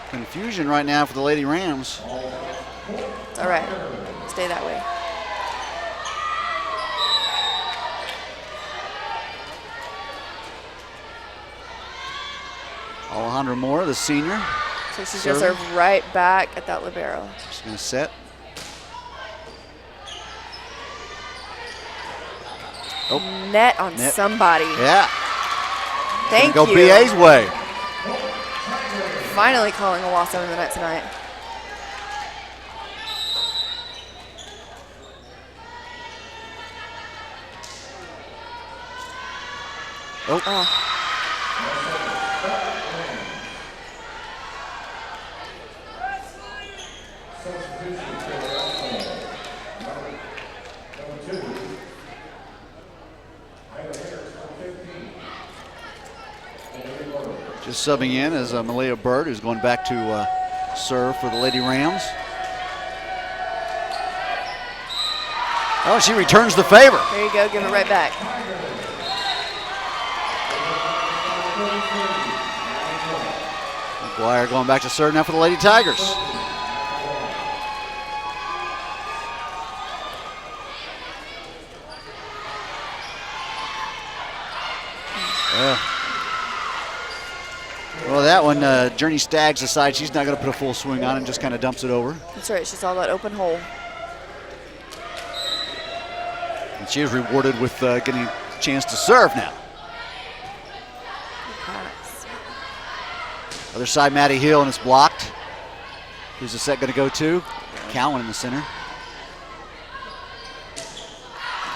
Confusion right now for the Lady Rams. It's all right. Stay that way. Alejandra Moore, the senior. So she's going to serve right back at that libero. She's going to set. Oh. Net on somebody. Yeah. Thank go you. BA's way. Finally calling Owasso in the net tonight. Oh. Just subbing in is Malia Bird, who's going back to serve for the Lady Rams. Oh, she returns the favor. There you go, give it right back. McGuire going back to serve now for the Lady Tigers. Well, that one, Journey Staggs decides she's not going to put a full swing on and just kind of dumps it over. That's right, she saw that open hole. And she is rewarded with getting a chance to serve now. Pass. Other side, Maddie Hill, and it's blocked. Who's the set going to go to? Cowan in the center.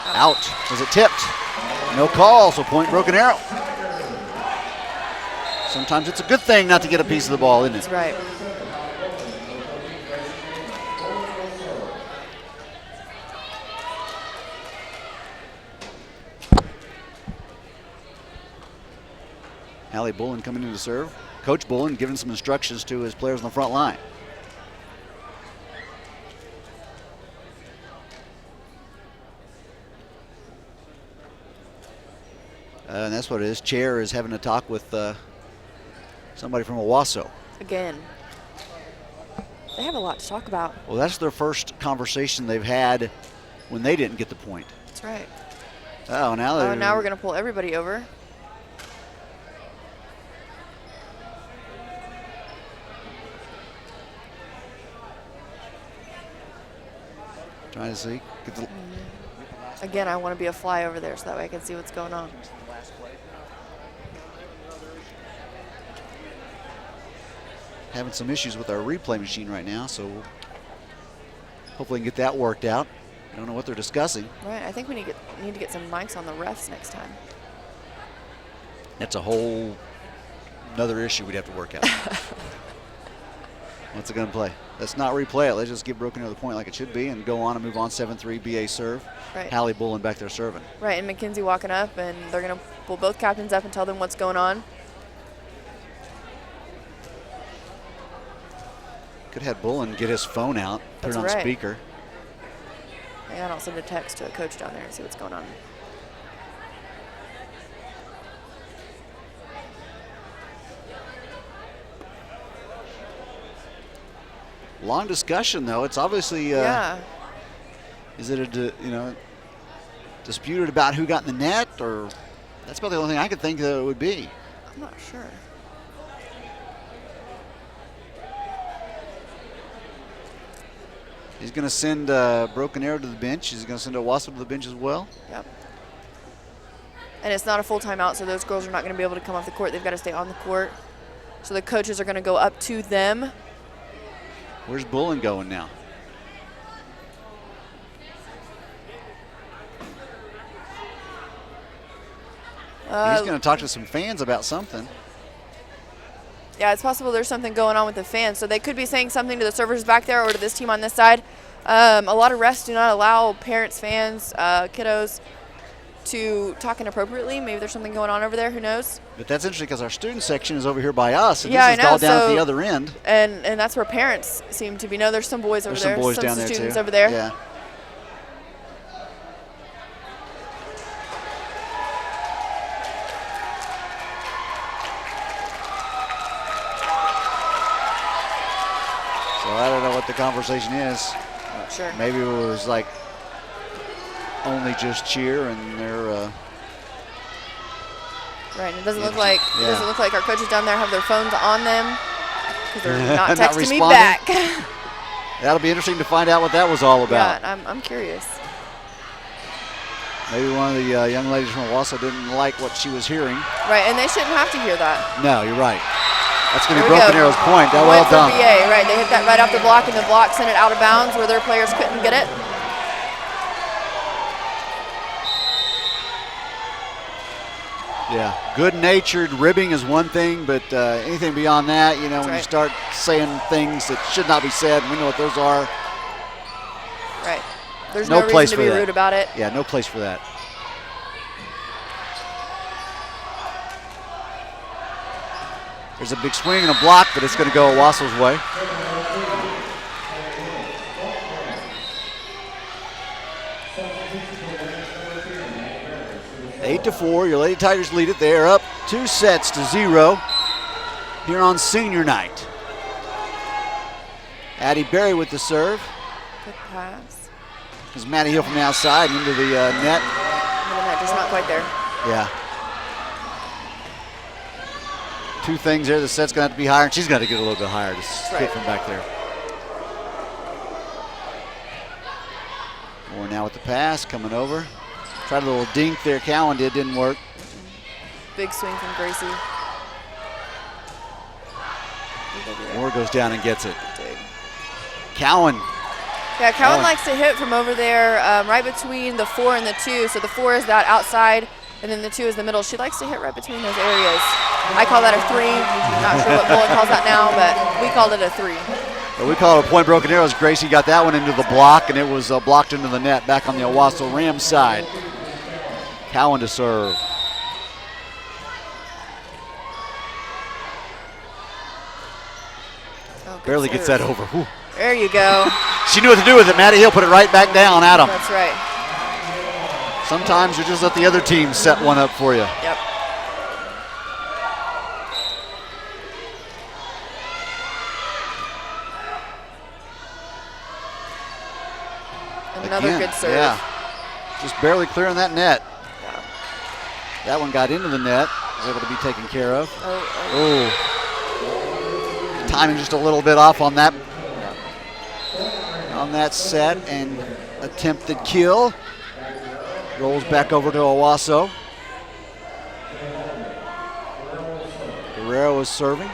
Out. Was it tipped? No call, so point Broken Arrow. Sometimes it's a good thing not to get a piece of the ball, isn't it? That's right. Allie Bullen coming in to serve. Coach Bullen giving some instructions to his players on the front line. And that's what it is. Chair is having a talk with somebody from Owasso. Again. They have a lot to talk about. Well, that's their first conversation they've had when they didn't get the point. That's right. Oh, now now we're going to pull everybody over. Trying to see. Again, I want to be a fly over there so that way I can see what's going on. Having some issues with our replay machine right now, so hopefully we can get that worked out. I don't know what they're discussing. Right, I think we need to get some mics on the refs next time. That's a whole another issue we'd have to work out. What's it going to play? Let's not replay it. Let's just give Broken Arrow the point like it should be and go on and move on 7-3 BA serve. Right. Hallie Bullen back there serving. Right, and McKenzie walking up, and they're going to pull both captains up and tell them what's going on. Could have Bullen get his phone out, put it on speaker. And I'll send a text to a coach down there and see what's going on. Long discussion though. It's obviously yeah. Is it disputed about who got in the net, or that's about the only thing I could think that it would be. I'm not sure. He's going to send Broken Arrow to the bench. He's going to send Owasso to the bench as well. Yep. And it's not a full timeout, so those girls are not going to be able to come off the court. They've got to stay on the court. So the coaches are going to go up to them. Where's Bullen going now? He's going to talk to some fans about something. Yeah, it's possible there's something going on with the fans. So they could be saying something to the servers back there or to this team on this side. A lot of refs do not allow parents, fans, kiddos to talk inappropriately. Maybe there's something going on over there. Who knows? But that's interesting because our student section is over here by us, and Yeah, this is I know. all down at So- the other end. And that's where parents seem to be. No, there's some boys over There's there. some boys down there students too. over there. Yeah. So I don't know what the conversation is. Not sure. Maybe it was like only just cheer, and they're. Right. And it doesn't look Interesting. like our coaches down there have their phones on them because they're not Not texting me responding? back. That'll be interesting to find out what that was all about. Yeah, I'm curious. Maybe one of the young ladies from Owasso didn't like what she was hearing. Right, and they shouldn't have to hear that. No, you're right. That's going to There be we Broken go. Arrow's point. That Point well for done. VA, right? They hit that right off the block, and the block sent it out of bounds where their players couldn't get it. Yeah, good-natured ribbing is one thing, but anything beyond that, you know, when you Right. start saying things that should not be said, we know what those are. Right. There's No no, place reason to for be that. rude about it. Yeah, no place for that. There's a big swing and a block, but it's going to go Owasso's way. Eight to 4, your Lady Tigers lead it. They are up 2-0 here on senior night. Addie Berry with the serve. Good pass. There's Maddie Hill from the outside into the net. Middle net, just not quite there. Yeah. Two things there. The set's going to have to be higher, and she's got to get a little bit higher to right. hit from back there. Moore now with the pass, coming over. Tried a little dink there. Cowan didn't work. Big swing from Gracie. Moore goes down and gets it. Dig. Cowan. Yeah, Cowan Cowan. likes to hit from over there, right between the 4 and the 2. So the 4 is that outside, and then the 2 is the middle. She likes to hit right between those areas. I call that a 3. Not sure what Bullen calls that now, but we called it a 3. But we call it a point Broken Arrows. Gracie got that one into the block, and it was blocked into the net back on the Owasso Rams side. Cowan to serve. Oh, good Barely gets serve. that over. Whew. There you go. She knew what to do with it. Maddie Hill put it right back down at him. That's right. Sometimes you just let the other team set one up for you. Yep. Another Again, good serve. Yeah. Just barely clearing that net. Yeah. That one got into the net. Was able to be taken care of. Oh. Oh. Timing just a little bit off on that. On that set and attempted kill. Rolls back over to Owasso. Guerrero is serving.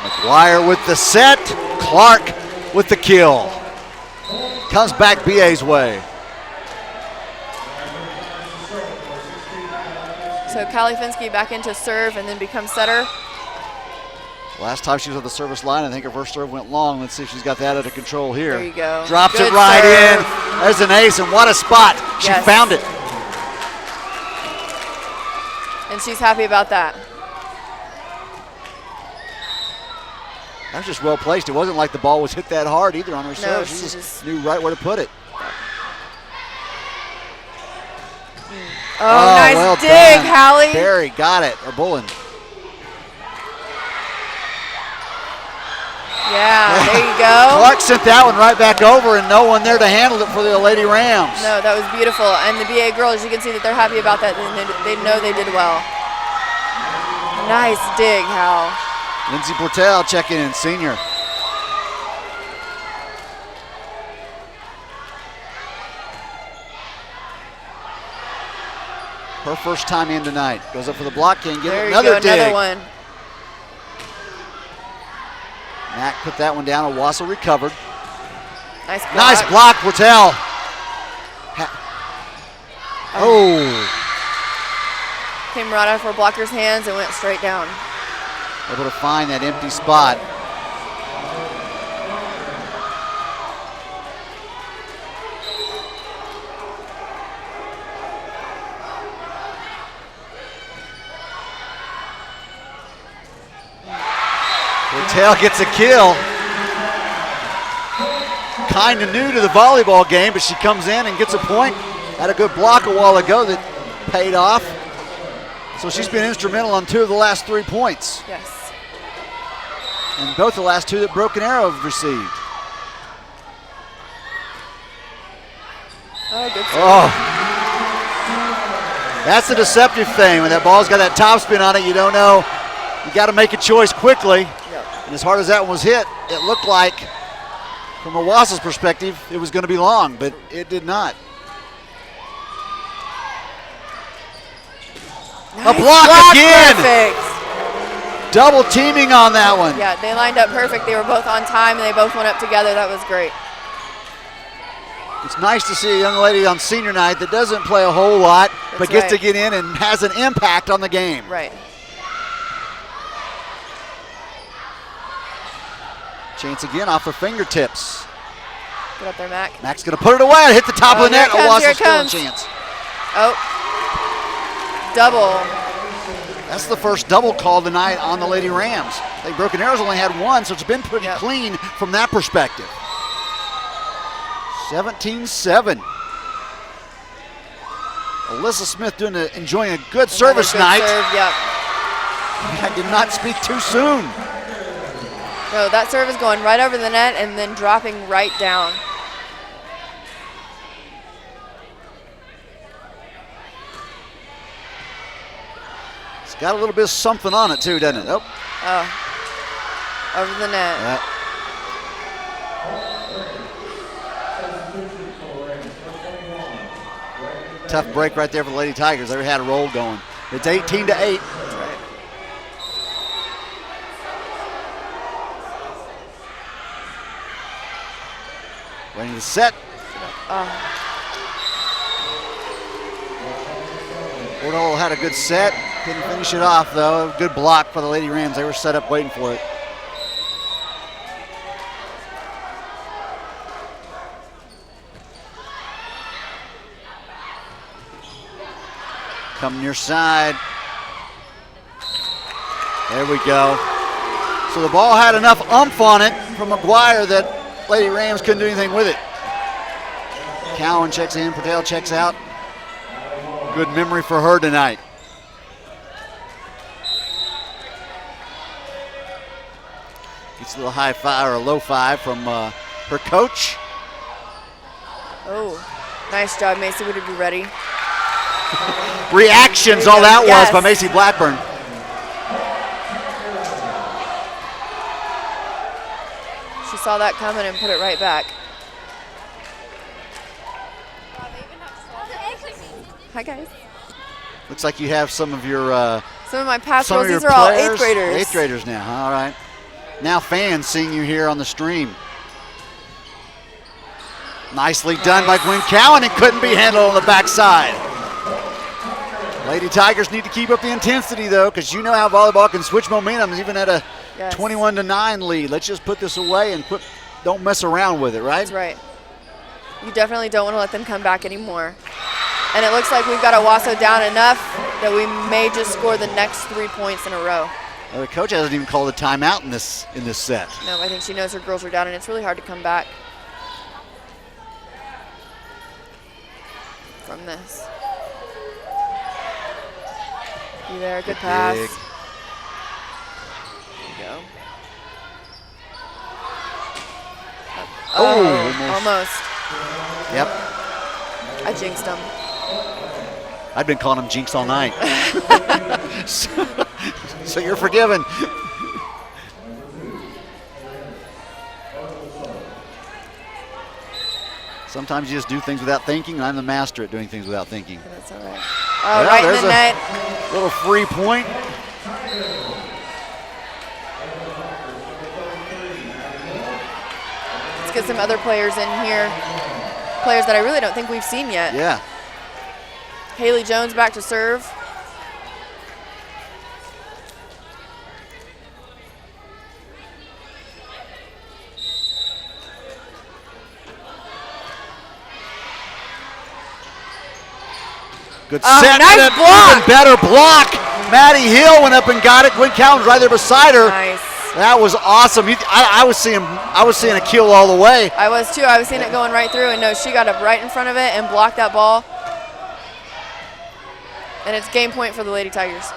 McGuire with the set. Clark with the kill. Comes back BA's way. So Callie Finsky back into serve and then becomes setter. Last time she was at the service line, I think her first serve went long. Let's see if she's got that under control here. There you go. Drops Good it right serve. in. There's an ace, and what a spot. She Yes. found it. And she's happy about that. That was just well placed. It wasn't like the ball was hit that hard either on her serve. She she just just- knew right where to put it. Oh, nice well dig, done. Hallie. Barry got it, or Bullen. Yeah, there you go. Clark sent that one right back over, and no one there to handle it for the Lady Rams. No, that was beautiful. And the BA girls, you can see that they're happy about that. And they know they did well. Nice dig, Hal. Lindsay Portel checking in, senior. Her first time in tonight. Goes up for the block, can't get There it. you go, Another dig. another one. Mack put that one down. Owasso recovered. Nice block. Nice block, Portel. Oh. Came right out of her blocker's hands and went straight down. Able to find that empty spot. Portel gets a kill. Kind of new to the volleyball game, but she comes in and gets a point. Had a good block a while ago that paid off. So she's been instrumental on 2 of the last 3 points. Yes. And both the last 2 that Broken Arrow have received. Oh, good serve. Oh. That's the deceptive thing. When that ball's got that top spin on it, you don't know. You got to make a choice quickly. Yep. And as hard as that one was hit, it looked like, from Owasso's perspective, it was going to be long, but it did not. Nice a block again. Perfect. Double teaming on that one. Yeah, they lined up perfect. They were both on time, and they both went up together. That was great. It's nice to see a young lady on senior night that doesn't play a whole lot, but gets to get in and has an impact on the game. Right. Chance again off her fingertips. Get up there, Mac. Mac's going to put it away. Hit the top of the net. Owasso's still a chance. Oh. Double. That's the first double call tonight on the Lady Rams. They Broken Arrows only had 1, so it's been pretty clean from that perspective. 17-7. Alyssa Smith enjoying a good service night. Serve, yep. I did not speak too soon. No, that serve is going right over the net and then dropping right down. It's got a little bit of something on it too, doesn't it? Oh. Over the net. Tough break right there for the Lady Tigers. They had a roll going. It's 18-8. That's right. Ready to set. Wardle had a good set. Couldn't finish it off though. Good block for the Lady Rams. They were set up waiting for it. Come near side. There we go. So the ball had enough oomph on it from McGuire that Lady Rams couldn't do anything with it. Cowan checks in, Patel checks out. Good memory for her tonight. Gets a little high five or a low five from her coach. Oh, nice job, Macy. Would you be ready? Reactions, all that was by Macy Blackburn. She saw that coming and put it right back. Hi, guys. Looks like you have some of your some of my past some girls. of your These are all players. 8th graders. 8th graders now. All right. Now fans seeing you here on the stream. Nicely done by Gwen Cowan. It couldn't be handled on the backside. Lady Tigers need to keep up the intensity though, because you know how volleyball can switch momentum even at a 21-9 lead. Let's just put this away and don't mess around with it, right? That's right. You definitely don't want to let them come back anymore. And it looks like we've got Owasso down enough that we may just score the next 3 points in a row. The coach hasn't even called a timeout in this set. No, I think she knows her girls are down, and it's really hard to come back from this. You there, good pass. Big. There you go. Oh, almost. Yep. I jinxed them. I've been calling him Jinx all night. so you're forgiven. Sometimes you just do things without thinking, and I'm the master at doing things without thinking. That's all right. Oh, right in the net. Little free point. let's get some other players in here. Players that I really don't think we've seen yet. Yeah. Haley Jones back to serve. Good set. Nice and an block. Even better block. Maddie Hill went up and got it. Gwen Cowan's right there beside her. Nice. That was awesome. I was seeing a kill all the way. I was too. I was seeing it going right through, and no, she got up right in front of it and blocked that ball. And it's game point for the Lady Tigers.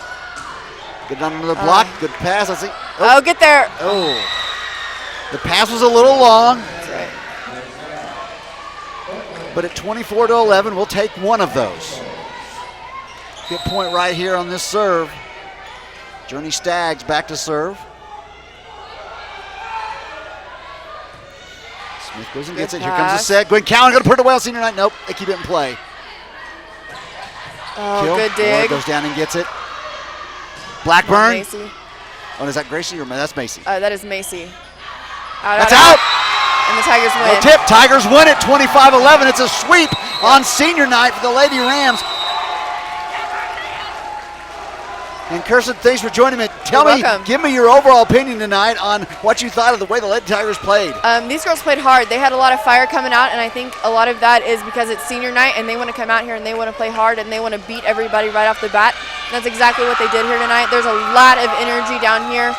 Good under the block. Good pass. I see. Oh, get there. Oh. The pass was a little long. That's right. But at 24-11, we'll take one of those. Good point right here on this serve. Journey Staggs back to serve. Smith goes and gets it. Here comes the set. Gwen Cowan going to put it away on senior night. Nope, they keep it in play. Oh, Kill. good dig. Goes down and gets it. Blackburn. Macy. Oh, is that Gracie or that's Macy? That is Macy. That's out. And the Tigers win. No tip. Tigers win it 25-11. It's a sweep on senior night for the Lady Rams. And Kirsten, thanks for joining me. Give me your overall opinion tonight on what you thought of the way the Lady Tigers played. These girls played hard. They had a lot of fire coming out, and I think a lot of that is because it's senior night and they want to come out here and they want to play hard and they want to beat everybody right off the bat. And that's exactly what they did here tonight. There's a lot of energy down here.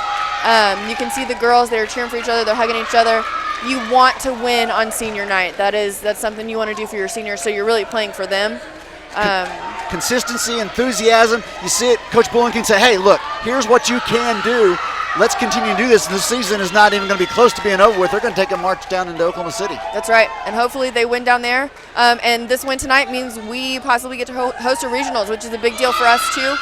You can see the girls, they're cheering for each other, they're hugging each other. You want to win on senior night. That's something you want to do for your seniors, so you're really playing for them. Consistency, enthusiasm. You see it, Coach Bullen can say, hey, look, here's what you can do. Let's continue to do this. The season is not even going to be close to being over with. They're going to take a march down into Oklahoma City. That's right, and hopefully they win down there. And this win tonight means we possibly get to host a regionals, which is a big deal for us too.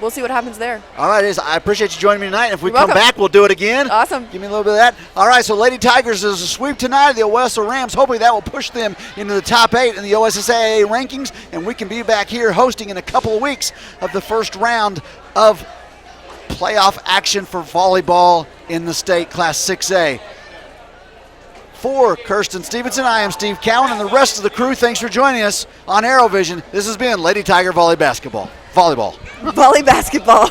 We'll see what happens there. All right, I appreciate you joining me tonight. If we You're come welcome. back, we'll do it again. Awesome. Give me a little bit of that. All right, so Lady Tigers is a sweep tonight of the Owasso Rams. Hopefully that will push them into the top 8 in the OSSAA rankings, and we can be back here hosting in a couple of weeks of the first round of playoff action for volleyball in the state Class 6A. For Kirsten Stevenson, I am Steve Cowan, and the rest of the crew, thanks for joining us on ArrowVision. This has been Lady Tiger Volleyball. Volley basketball.